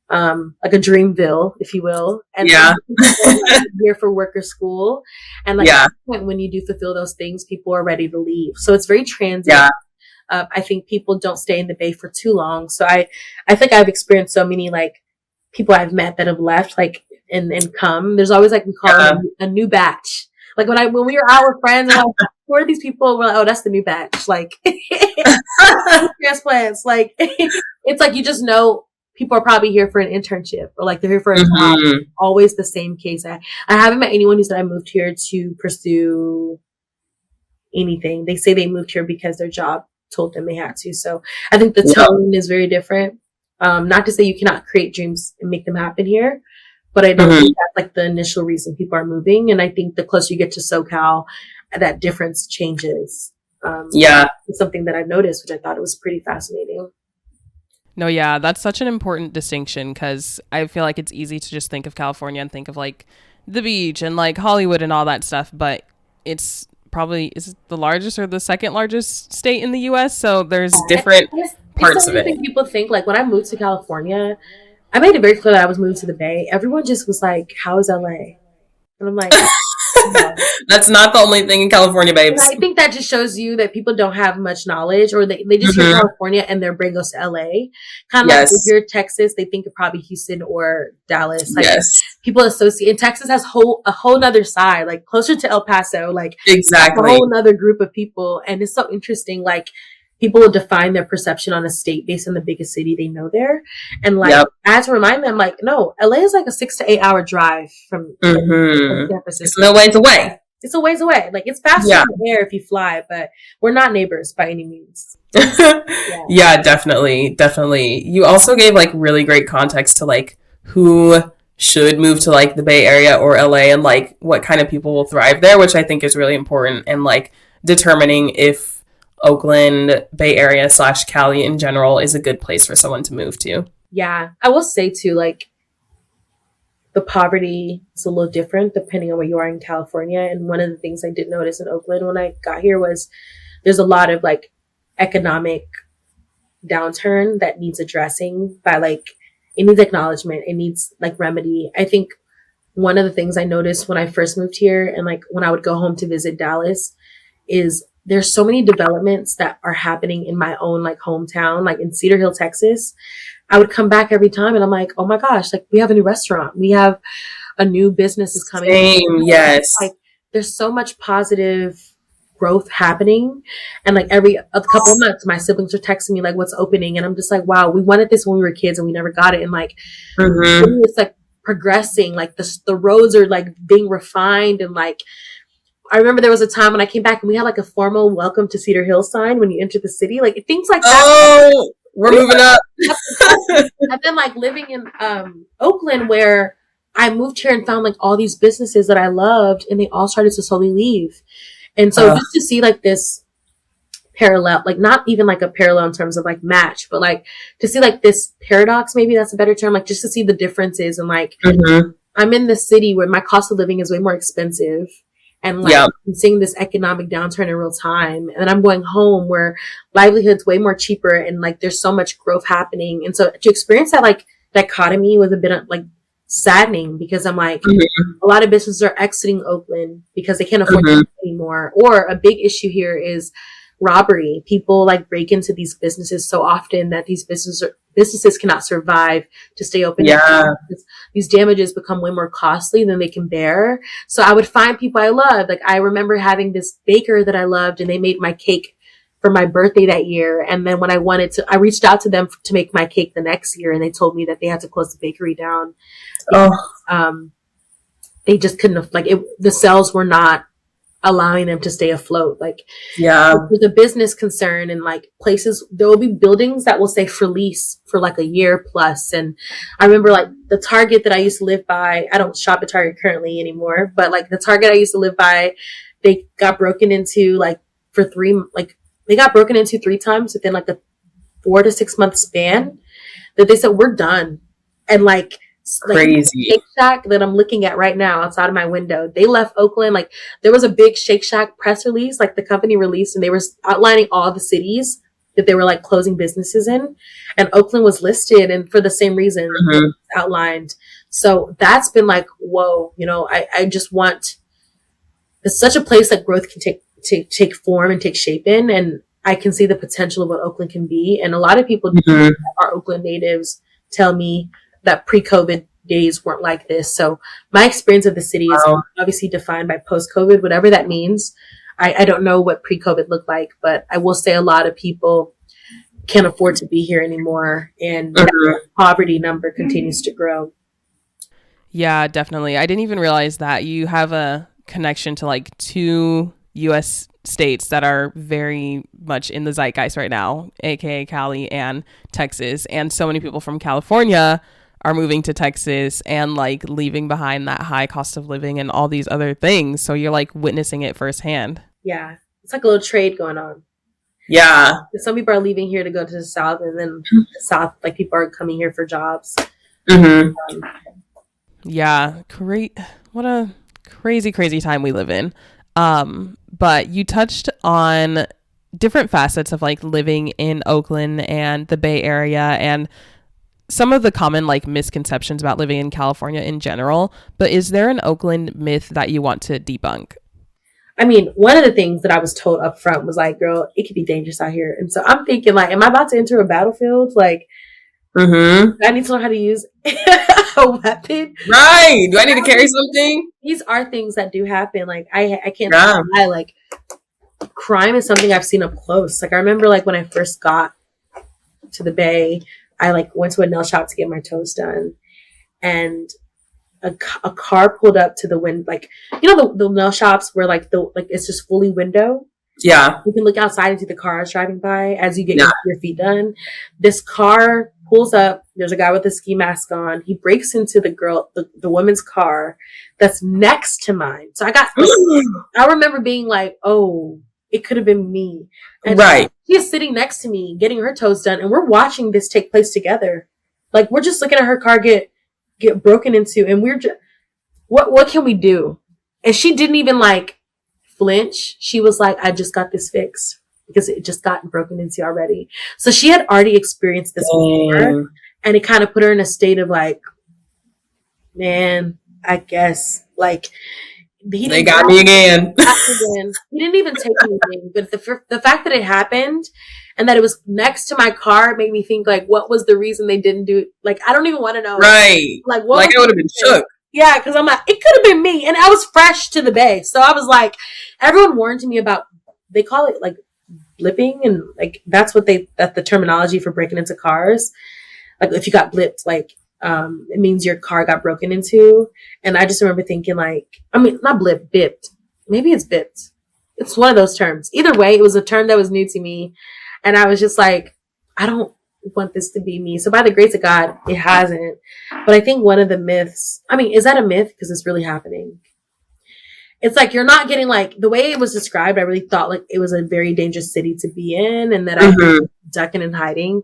a Dreamville, if you will. And here for work or school. And like at the point when you do fulfill those things, people are ready to leave. So it's very transient. I think people don't stay in the Bay for too long. So I think I've experienced so many like people I've met that have left like and come. There's always like we call it a new batch. Like when we were out with friends, and like, who are these people? We're like, oh, that's the new batch. Like transplants. Like it's like you just know people are probably here for an internship or like they're here for a job. Always the same case. I haven't met anyone who said I moved here to pursue anything. They say they moved here because their job told them they had to. So I think the tone is very different. Not to say you cannot create dreams and make them happen here, but I don't think that's like the initial reason people are moving. And I think the closer you get to SoCal, that difference changes. It's something that I noticed, which I thought it was pretty fascinating. No, yeah, that's such an important distinction because I feel like it's easy to just think of California and think of like the beach and like Hollywood and all that stuff, but it's probably is the largest or the second largest state in the U.S. So there's different parts of it. People think like when I moved to California, I made it very clear that I was moving to the Bay. Everyone just was like, "How is LA?" And I'm like, Yeah. That's not the only thing in California, And babes. I think that just shows you that people don't have much knowledge, or they just hear California and their brain goes to LA. Kind of like if Yes. you're Texas, they think of probably Houston or Dallas. Like Yes. people associate, and Texas has a whole nother side, like closer to El Paso, like a Exactly. whole nother group of people. And it's so interesting. Like people will define their perception on a state based on the biggest city they know there. And like, Yep. I had to remind them, like, no, LA is like a 6 to 8 hour drive from San Francisco. It's a little ways away. It's a ways away. Like it's faster in the air if you fly, but we're not neighbors by any means. Yeah, definitely. Definitely. You also gave like really great context to like who should move to like the Bay Area or LA and like what kind of people will thrive there, which I think is really important, and like determining if Oakland, Bay Area / Cali in general is a good place for someone to move to. Yeah. I will say too, like the poverty is a little different depending on where you are in California. And one of the things I did notice in Oakland when I got here was there's a lot of like economic downturn that needs addressing by like, it needs acknowledgement. It needs like remedy. I think one of the things I noticed when I first moved here and like when I would go home to visit Dallas is there's so many developments that are happening in my own like hometown, like in Cedar Hill, Texas. I would come back every time and I'm like, oh my gosh, like we have a new restaurant. We have a new business is coming. Same, yes. Like there's so much positive growth happening. And like every a couple of months, my siblings are texting me like what's opening. And I'm just like, wow, we wanted this when we were kids and we never got it. And like, it's like progressing, like the roads are like being refined. And like, I remember there was a time when I came back and we had like a formal welcome to Cedar Hill sign when you enter the city, like things like that. Oh, we're moving up. And then like living in Oakland, where I moved here and found like all these businesses that I loved, and they all started to slowly leave. And so just to see like this parallel, like not even like a parallel in terms of like match, but like to see like this paradox, maybe that's a better term, like just to see the differences. And like I'm in this city where my cost of living is way more expensive. And like I'm seeing this economic downturn in real time. And then I'm going home where livelihood's way more cheaper and like there's so much growth happening. And so to experience that like dichotomy was a bit like saddening, because I'm like, a lot of businesses are exiting Oakland because they can't afford it anymore. Or a big issue here is robbery. People like break into these businesses so often that these businesses cannot survive to stay open. These damages become way more costly than they can bear. So I would find people I loved. Like I remember having this baker that I loved, and they made my cake for my birthday that year. And then when I reached out to them to make my cake the next year, and they told me that they had to close the bakery down. Because, they just couldn't the sales were not allowing them to stay afloat. Like, there's a business concern, and like places, there will be buildings that will stay for lease for like a year plus. And I remember like the Target that I used to live by, I don't shop at Target currently anymore, but like the Target I used to live by, they got broken into they got broken into 3 times within like a 4 to 6 month span, that they said, we're done. And like, crazy. Shake Shack that I'm looking at right now outside of my window, they left Oakland. Like there was a big Shake Shack press release, like the company released, and they were outlining all the cities that they were like closing businesses in, and Oakland was listed, and for the same reason outlined. So that's been like, whoa, you know, I just want, it's such a place that growth can take form and take shape in, and I can see the potential of what Oakland can be. And a lot of people that are Oakland natives tell me that pre-COVID days weren't like this. So my experience of the city is obviously defined by post-COVID, whatever that means. I don't know what pre-COVID looked like, but I will say a lot of people can't afford to be here anymore, and the poverty number continues to grow. Yeah, definitely. I didn't even realize that you have a connection to like 2 U.S. states that are very much in the zeitgeist right now, aka Cali and Texas. And so many people from California are moving to Texas and like leaving behind that high cost of living and all these other things. So you're like witnessing it firsthand. Yeah. It's like a little trade going on. Yeah. Some people are leaving here to go to the South, and then the South, like people are coming here for jobs. Yeah. Great. What a crazy, crazy time we live in. But you touched on different facets of like living in Oakland and the Bay Area, and some of the common like misconceptions about living in California in general, but is there an Oakland myth that you want to debunk? I mean, one of the things that I was told up front was like, girl, it could be dangerous out here. And so I'm thinking like, am I about to enter a battlefield? Like, I need to learn how to use a weapon. Right. Do I need to carry something? These are things that do happen. Like, I can't lie. Like, crime is something I've seen up close. Like, I remember like when I first got to the Bay, I like went to a nail shop to get my toes done, and a car pulled up to the window. Like, you know, the nail shops where like it's just fully window. Yeah. You can look outside and see the cars driving by as you get your feet done. This car pulls up. There's a guy with a ski mask on. He breaks into the woman's car that's next to mine. So I remember being like, oh, it could have been me. And she is sitting next to me getting her toes done, and we're watching this take place together. Like, we're just looking at her car get broken into, and we're just, what can we do? And she didn't even like flinch. She was like, I just got this fixed because it just got broken into already. So she had already experienced this before, and it kind of put her in a state of like, man, I guess like they got me again. He didn't even take anything, but the fact that it happened and that it was next to my car made me think like, what was the reason they didn't do it? Like, I don't even want to know. Right. Like, what? Like, I would have been shook. Yeah, because I'm like, it could have been me, and I was fresh to the Bay, so I was like, everyone warned me about. They call it like blipping, and like that's the terminology for breaking into cars. Like, if you got blipped, like it means your car got broken into. And I just remember thinking like, I mean, not bipped. Maybe it's bipped. It's one of those terms. Either way, it was a term that was new to me. And I was just like, I don't want this to be me. So by the grace of God, it hasn't. But I think one of the myths, I mean, is that a myth? Because it's really happening. It's like, you're not getting like, the way it was described, I really thought like it was a very dangerous city to be in, and that I was ducking and hiding.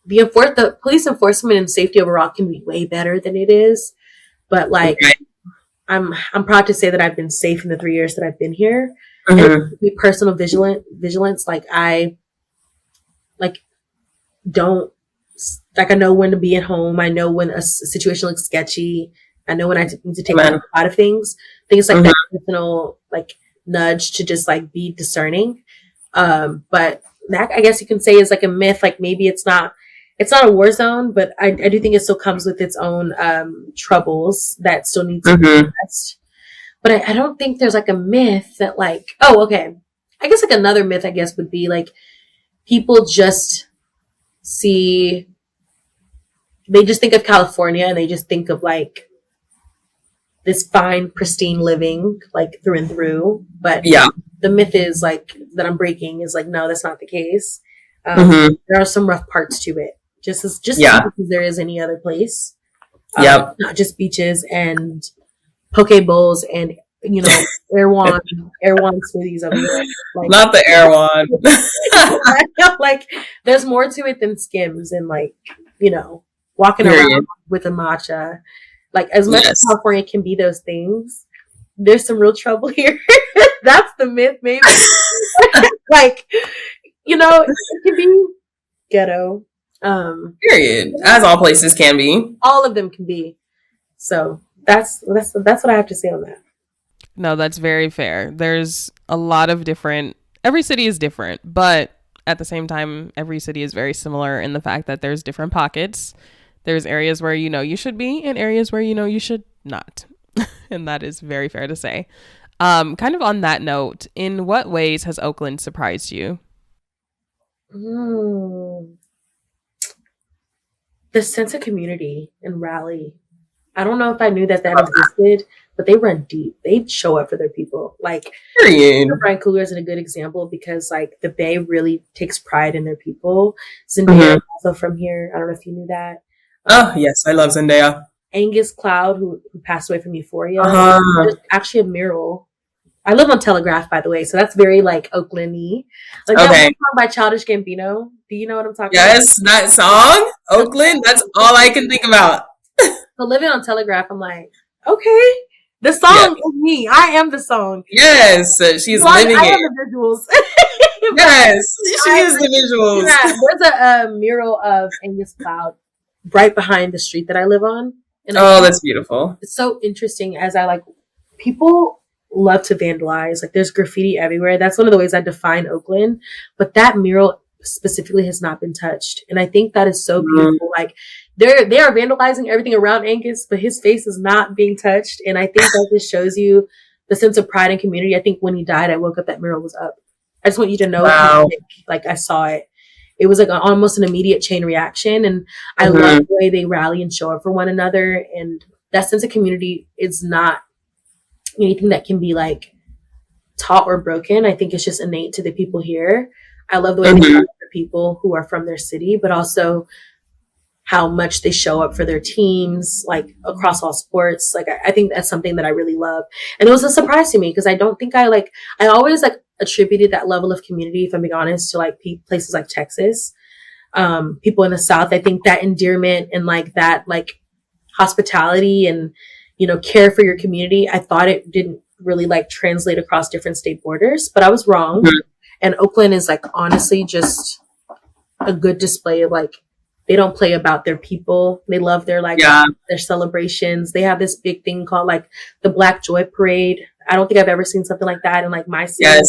The police enforcement and safety overall can be way better than it is. But like, I'm proud to say that I've been safe in the 3 years that I've been here. And be personal vigilance. Like, I don't, like, I know when to be at home. I know when a situation looks sketchy. I know when I need to take a lot of things. Things like that personal like nudge to just like be discerning. But that, I guess you can say, is like a myth. Like, maybe it's not a war zone, but I do think it still comes with its own troubles that still need to be addressed. But I don't think there's like a myth that like, oh, okay. I guess like another myth, I guess, would be like people just they just think of California and they just think of like this fine, pristine living, like through and through. But the myth is like that I'm breaking is like, no, that's not the case. There are some rough parts to it. Just as there is any other place. Not just beaches and poke bowls and, you know, Erewhon smoothies over here. Like, not the Erewhon. Like, there's more to it than Skims and like, you know, walking around with a matcha. Like, as much as California can be those things, there's some real trouble here. That's the myth, maybe. Like, you know, it can be ghetto. Period. As all places can be. All of them can be. So that's what I have to say on that. No, that's very fair. There's a lot of every city is different, but at the same time, every city is very similar in the fact that there's different pockets. There's areas where you know you should be and areas where you know you should not. And that is very fair to say. Kind of on that note, in what ways has Oakland surprised you? The sense of community and rally. I don't know if I knew that existed, but they run deep. They show up for their people. Like, Brian Cougar is a good example because like the Bay really takes pride in their people. Zendaya is also from here. I don't know if you knew that. Oh yes, I love Zendaya. Angus Cloud, who passed away from Euphoria, there's actually a mural. I live on Telegraph, by the way, so that's very like Oakland-y. Like that song by Childish Gambino. Do you know what I'm talking about? Yes, that song, Oakland. That's all I can think about. So living on Telegraph, I'm like, okay, the song is me. I am the song. Yes, she's living I it. am the visuals. Yes, she is the visuals. Yeah, there's a mural of Angus Cloud right behind the street that I live on. And Oh, that's beautiful. it's so interesting as I like people love to vandalize. Like there's graffiti everywhere. That's one of the ways I define Oakland. But that mural specifically has not been touched. And I think that is so beautiful. Like they are vandalizing everything around Angus, but his face is not being touched. And I think that just shows you the sense of pride and community. I think when he died, I woke up, that mural was up. I just want you to know, Wow. like I saw it. It was like almost an immediate chain reaction. And I love the way they rally and show up for one another. And that sense of community is not anything that can be like taught or broken. I think it's just innate to the people here. I love the way they show up for people who are from their city, but also how much they show up for their teams, like across all sports. Like I think that's something that I really love. And it was a surprise to me because I don't think I always like attributed that level of community, if I'm being honest, to like places like Texas, people in the South. I think that endearment and like that like hospitality and, you know, care for your community, I thought it didn't really like translate across different state borders, but I was wrong. And Oakland is like honestly just a good display of like, they don't play about their people. They love their like their celebrations. They have this big thing called like the Black Joy Parade. I don't think I've ever seen something like that in like my city. Yes.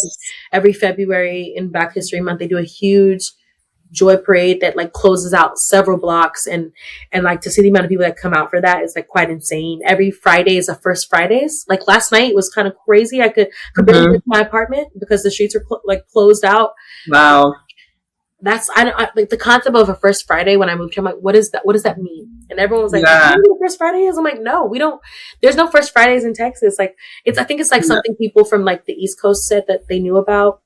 Every February in Black History Month, they do a huge joy parade that like closes out several blocks, and like to see the amount of people that come out for that is like quite insane. Every Friday is a First Fridays. Like last night was kind of crazy. I could barely get to my apartment because the streets are like closed out. Wow. That's I like the concept of a First Friday. When I moved here, I'm like, what is that? What does that mean? And everyone was like, "You know what First Friday is?" I'm like, no, we don't. There's no First Fridays in Texas. Like I think it's like something people from like the East Coast said that they knew about.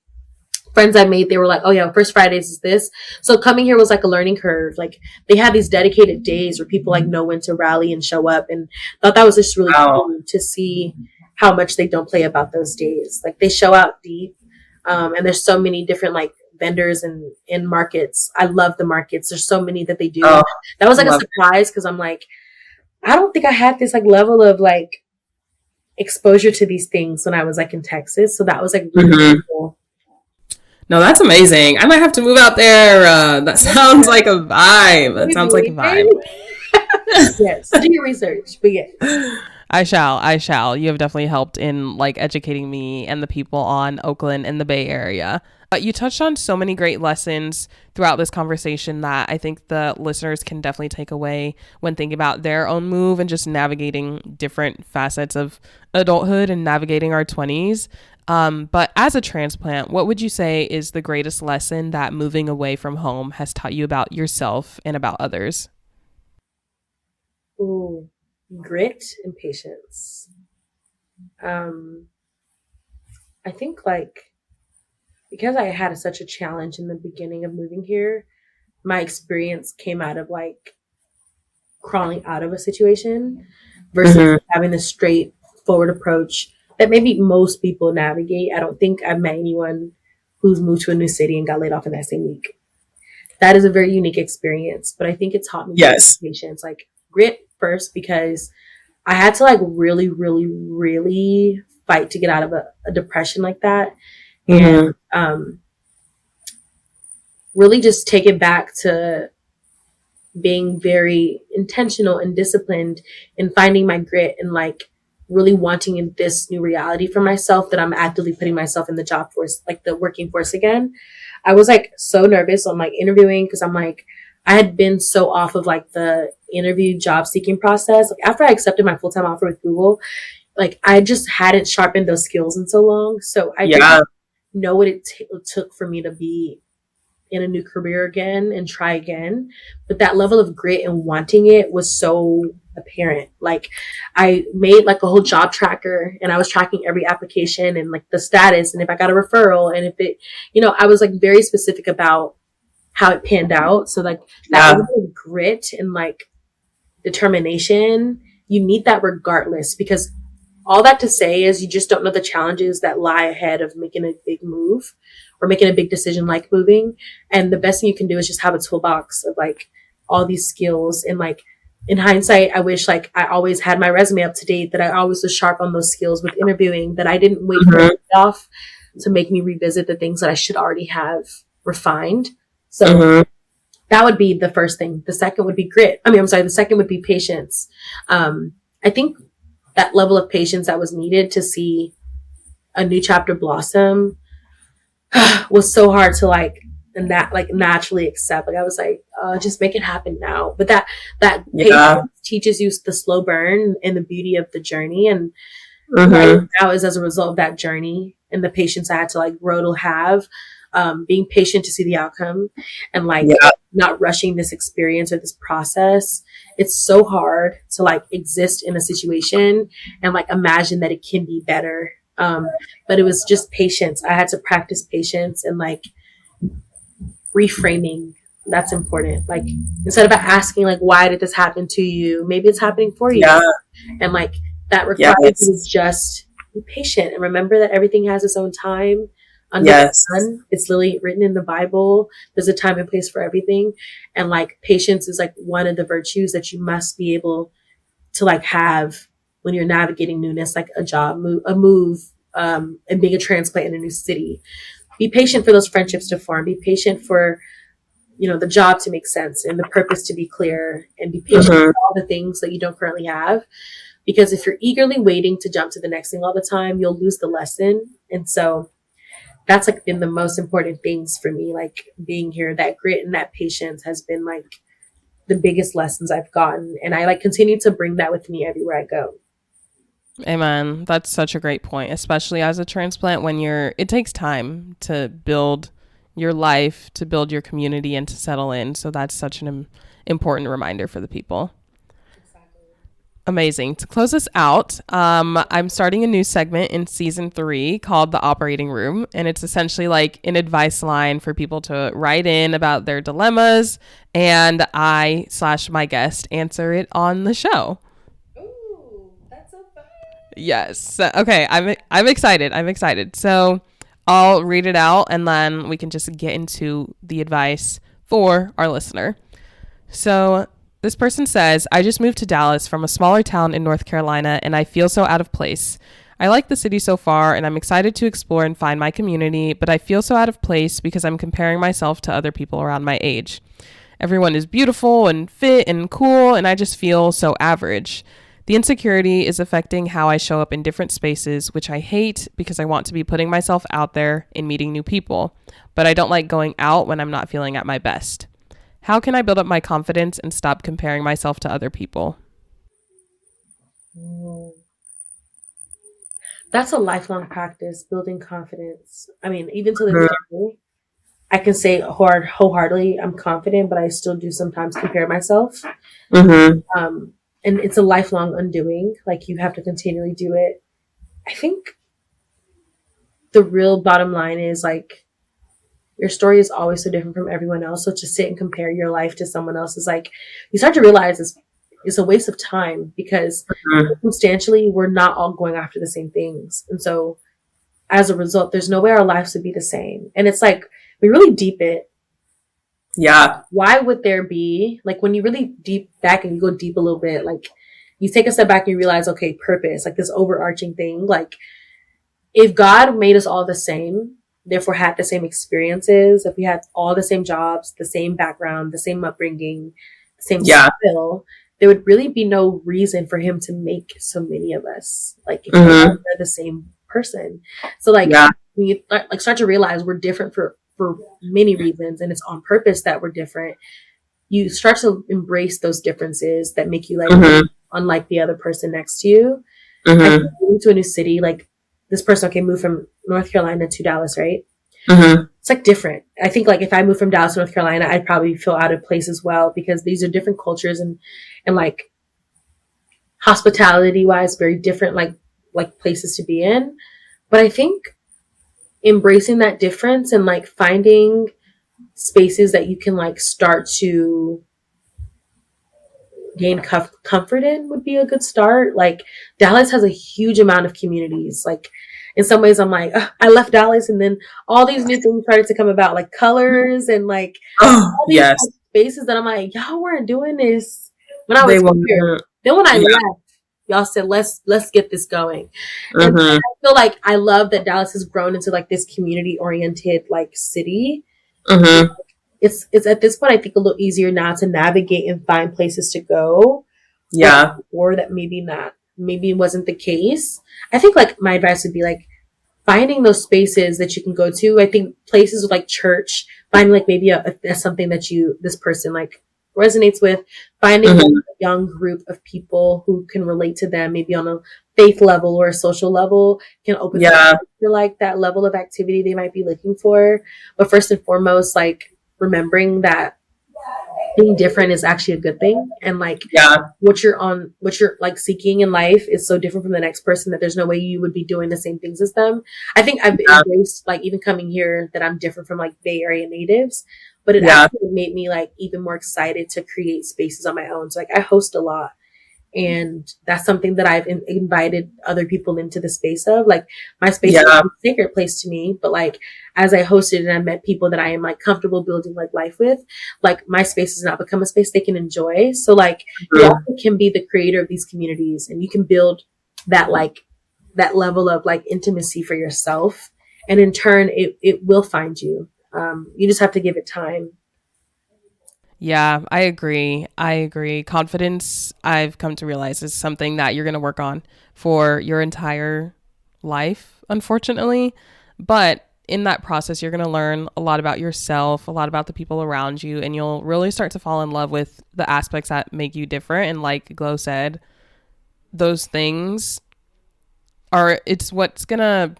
Friends I made, they were like, oh yeah, First Fridays is this. So coming here was like a learning curve. Like they had these dedicated days where people like know when to rally and show up, and thought that was just really cool to see how much they don't play about those days. Like they show out deep, and there's so many different like vendors and in markets. I love the markets. There's so many that they do. That was like a surprise because I'm like, I don't think I had this like level of like exposure to these things when I was like in Texas. So that was like really cool. No, that's amazing. I might have to move out there. That sounds like a vibe. That sounds like a vibe. Yes, do your research. But yes. I shall. You have definitely helped in like educating me and the people on Oakland and the Bay Area. But you touched on so many great lessons throughout this conversation that I think the listeners can definitely take away when thinking about their own move and just navigating different facets of adulthood and navigating our 20s. But as a transplant, what would you say is the greatest lesson that moving away from home has taught you about yourself and about others? Ooh, grit and patience. I think like because I had such a challenge in the beginning of moving here, my experience came out of like crawling out of a situation versus having the straightforward approach that maybe most people navigate. I don't think I've met anyone who's moved to a new city and got laid off in that same week. That is a very unique experience, but I think it taught me patience, like grit first, because I had to like really, really, really fight to get out of a depression like that. And really just take it back to being very intentional and disciplined in finding my grit and like really wanting this new reality for myself that I'm actively putting myself in the job force, like the working force again. I was like so nervous on like interviewing because I'm like, I had been so off of like the interview job seeking process. Like after I accepted my full-time offer with Google, like I just hadn't sharpened those skills in so long. So I didn't know what it took for me to be in a new career again and try again. But that level of grit and wanting it was so apparent. Like I made like a whole job tracker and I was tracking every application and like the status and if I got a referral and if it, you know, I was like very specific about how it panned out. So like that level of grit and like determination, you need that regardless, because all that to say is you just don't know the challenges that lie ahead of making a big move or making a big decision like moving. And the best thing you can do is just have a toolbox of like all these skills. And like in hindsight, I wish like I always had my resume up to date, that I always was sharp on those skills with interviewing, that I didn't wait for it off. to make me revisit the things that I should already have refined. So Mm-hmm. that would be the first thing. The second would be grit. The second would be patience. I think that level of patience that was needed to see a new chapter blossom was so hard to naturally accept. Like I was like, just make it happen now. But that Yeah. patience teaches you the slow burn and the beauty of the journey. And Mm-hmm. now is as a result of that journey and the patience I had to like grow to have, being patient to see the outcome and like Yeah. not rushing this experience or this process. It's so hard to like exist in a situation and like imagine that it can be better. But it was just patience. I had to practice patience and like reframing. That's important. Like instead of asking like, why did this happen to you? Maybe it's happening for you. Yeah. And like that requires Yes. you to just be patient and remember that everything has its own time under Yes. the sun. It's literally written in the Bible. There's a time and place for everything. And like patience is like one of the virtues that you must be able to like have when you're navigating newness, like a move, and being a transplant in a new city. Be patient for those friendships to form. Be patient for, the job to make sense and the purpose to be clear, and be patient Mm-hmm. for all the things that you don't currently have. Because if you're eagerly waiting to jump to the next thing all the time, you'll lose the lesson. And so that's like been the most important things for me, like being here. That grit and that patience has been like the biggest lessons I've gotten. And I like continue to bring that with me everywhere I go. Amen. That's such a great point, especially as a transplant when it takes time to build your life, to build your community, and to settle in. So that's such an important reminder for the people. Amazing. To close us out, I'm starting a new segment in season 3 called The Operating Room. And it's essentially like an advice line for people to write in about their dilemmas. And I/my guest answer it on the show. Ooh, that's so fun. Yes. Okay. I'm excited. I'm excited. So I'll read it out and then we can just get into the advice for our listener. So this person says, I just moved to Dallas from a smaller town in North Carolina and I feel so out of place. I like the city so far and I'm excited to explore and find my community, but I feel so out of place because I'm comparing myself to other people around my age. Everyone is beautiful and fit and cool and I just feel so average. The insecurity is affecting how I show up in different spaces, which I hate because I want to be putting myself out there and meeting new people, but I don't like going out when I'm not feeling at my best. How can I build up my confidence and stop comparing myself to other people? That's a lifelong practice, building confidence. I mean, even to this day, I can say wholeheartedly, I'm confident, but I still do sometimes compare myself. Mm-hmm. And it's a lifelong undoing. Like you have to continually do it. I think the real bottom line is like your story is always so different from everyone else. So to sit and compare your life to someone else is like, you start to realize it's a waste of time because circumstantially we're not all going after the same things. And so as a result, there's no way our lives would be the same. And it's like, we really deep it. Yeah. Why would there be, like when you really deep back and you go deep a little bit, like you take a step back and you realize, okay, purpose, like this overarching thing, like if God made us all the same, therefore had the same experiences, if we had all the same jobs, the same background, the same upbringing, the same skill, there would really be no reason for him to make so many of us. Like if we're the same person. So like when you like start to realize we're different for many reasons and it's on purpose that we're different, you start to embrace those differences that make you like unlike the other person next to you. I think moving to a new city, like this person, moved from North Carolina to Dallas, right? It's like different. I think like if I moved from Dallas to North Carolina, I'd probably feel out of place as well because these are different cultures and like hospitality wise, very different like places to be in. But I think embracing that difference and like finding spaces that you can like start to gain comfort in would be a good start. Like Dallas has a huge amount of communities. Like in some ways I'm like, I left Dallas and then all these new things started to come about, like colors and like all these like, spaces that I'm like, y'all weren't doing this when I was here. Then when I left, y'all said, let's get this going. And I Mm-hmm. feel like I love that Dallas has grown into like this community oriented like city. Mm-hmm. It's at this point I think a little easier now to navigate and find places to go, where Yeah. or that maybe wasn't the case. I think like my advice would be like finding those spaces that you can go to. I think places like church, finding like maybe that's something that this person like resonates with, finding like Mm-hmm. a young group of people who can relate to them, maybe on a faith level or a social level, can open them Yeah. up for like that level of activity they might be looking for. But first and foremost, like remembering that being different is actually a good thing, and like Yeah. what you're like seeking in life is so different from the next person that there's no way you would be doing the same things as them. I think I've Yeah. embraced like even coming here that I'm different from like Bay Area natives, but it Yeah. actually made me like even more excited to create spaces on my own. So like I host a lot, and that's something that I've invited other people into the space of. Like my space is Yeah. a sacred place to me, but like as I hosted and I met people that I am like comfortable building like life with, like my space has not become a space they can enjoy. So like you Mm-hmm. also can be the creator of these communities, and you can build that like that level of like intimacy for yourself, and in turn it will find you. You just have to give it time. Yeah, I agree. I agree. Confidence, I've come to realize, is something that you're going to work on for your entire life, unfortunately. But in that process, you're going to learn a lot about yourself, a lot about the people around you, and you'll really start to fall in love with the aspects that make you different. And like Glow said, those things it's what's going to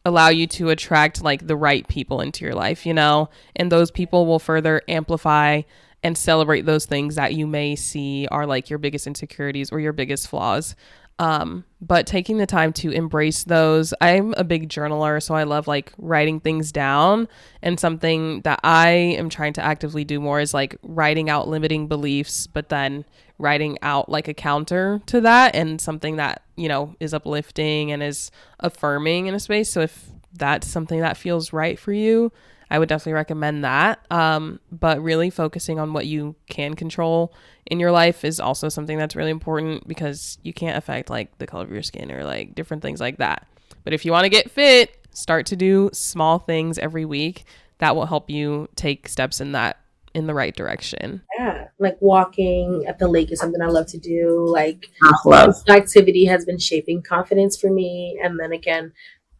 allow you to attract like the right people into your life, you know, and those people will further amplify and celebrate those things that you may see are like your biggest insecurities or your biggest flaws. But taking the time to embrace those, I'm a big journaler, so I love like writing things down. And something that I am trying to actively do more is like writing out limiting beliefs, but then writing out like a counter to that and something that, you know, is uplifting and is affirming in a space. So if that's something that feels right for you, I would definitely recommend that. But really focusing on what you can control in your life is also something that's really important, because you can't affect like the color of your skin or like different things like that. But if you want to get fit, start to do small things every week that will help you take steps in the right direction. Yeah, like walking at the lake is something I love to do. Like Love. activity has been shaping confidence for me, and then again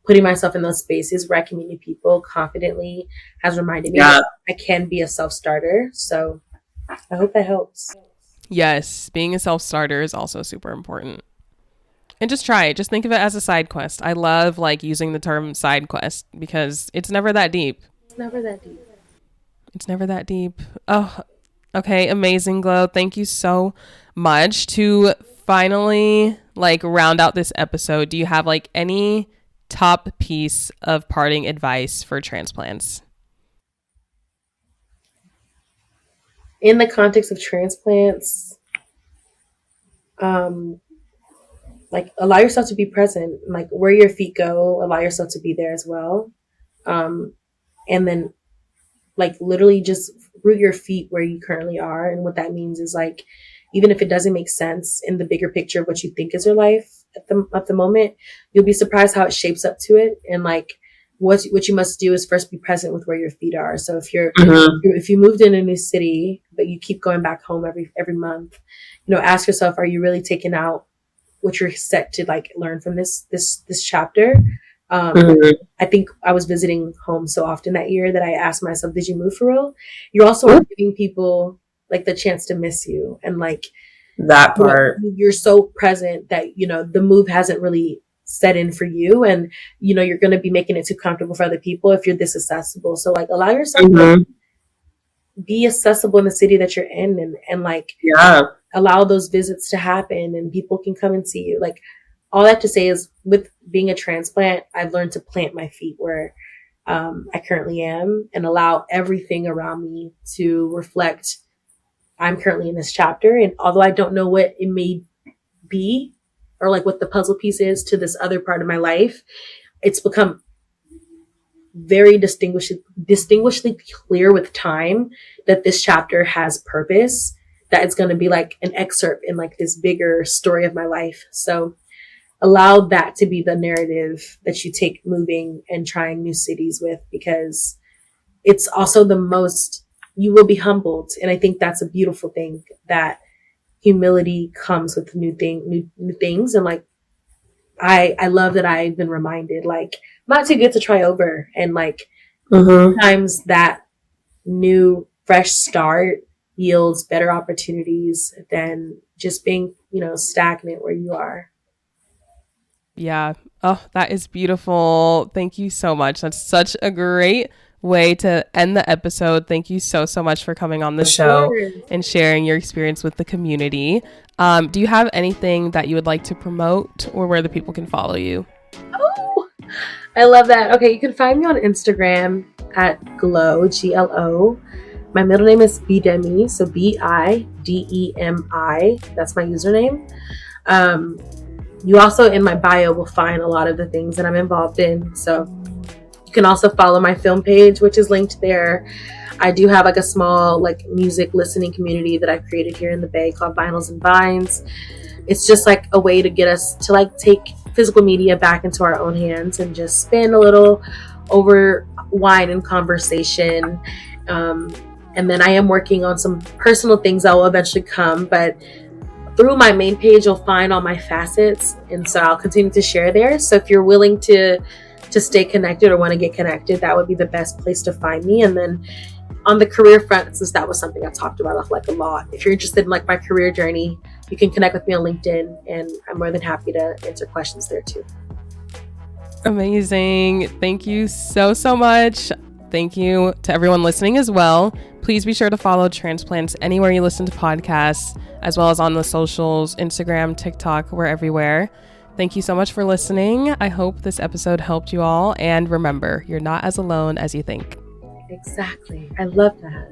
putting myself in those spaces where I can meet new people confidently has reminded me Yeah. that I can be a self-starter. So I hope that helps. Yes, being a self-starter is also super important. And just try it. Just think of it as a side quest. I love like using the term side quest because it's never that deep. It's never that deep. It's never that deep. Oh, okay. Amazing, Glow. Thank you so much. To finally like round out this episode, do you have like any top piece of parting advice for transplants? In the context of transplants, um, like allow yourself to be present. Like where your feet go, allow yourself to be there as well. Um, and then like literally just root your feet where you currently are. And what that means is like, even if it doesn't make sense in the bigger picture of what you think is your life at the moment, you'll be surprised how it shapes up to it. And like what you must do is first be present with where your feet are. So Mm-hmm. if you moved in a new city, but you keep going back home every month, you know, ask yourself, are you really taking out what you're set to like learn from this chapter? Mm-hmm. I think I was visiting home so often that year that I asked myself, did you move for real? You also are giving people like the chance to miss you, and like That part. you're so present that you know the move hasn't really set in for you, and you know you're going to be making it too comfortable for other people if you're this accessible. So like allow yourself to Mm-hmm. be accessible in the city that you're in, and like Yeah. allow those visits to happen and people can come and see you. Like all that to say is with being a transplant, I've learned to plant my feet where I currently am and allow everything around me to reflect I'm currently in this chapter. And although I don't know what it may be or like what the puzzle piece is to this other part of my life, it's become very distinguishedly clear with time that this chapter has purpose that it's going to be like an excerpt in like this bigger story of my life. So allow that to be the narrative that you take moving and trying new cities with, because it's also the most, you will be humbled. And I think that's a beautiful thing, that humility comes with new things. And like, I love that I've been reminded, like, I'm not too good to try over. And like, sometimes that new fresh start yields better opportunities than just being, stagnant where you are. Yeah. Oh, that is beautiful. Thank you so much. That's such a great way to end the episode. Thank you so much for coming on the show and sharing your experience with the community. Do you have anything that you would like to promote, or where the people can follow you? Oh, I love that. Okay, you can find me on Instagram at Glow, Glo. My middle name is Bidemi, so Bidemi. That's my username. You also, in my bio, will find a lot of the things that I'm involved in. So you can also follow my film page, which is linked there. I do have like a small like music listening community that I created here in the Bay called Vinyls and Vines. It's just like a way to get us to like take physical media back into our own hands and just spend a little over wine and conversation. And then I am working on some personal things that will eventually come, but through my main page, you'll find all my facets. And so I'll continue to share there. So if you're willing to stay connected or want to get connected, that would be the best place to find me. And then on the career front, since that was something I talked about like a lot, if you're interested in like my career journey, you can connect with me on LinkedIn, and I'm more than happy to answer questions there too. Amazing. Thank you so much. Thank you to everyone listening as well. Please be sure to follow Transplants anywhere you listen to podcasts, as well as on the socials, Instagram, TikTok, we're everywhere. Thank you so much for listening. I hope this episode helped you all. And remember, you're not as alone as you think. Exactly. I love that.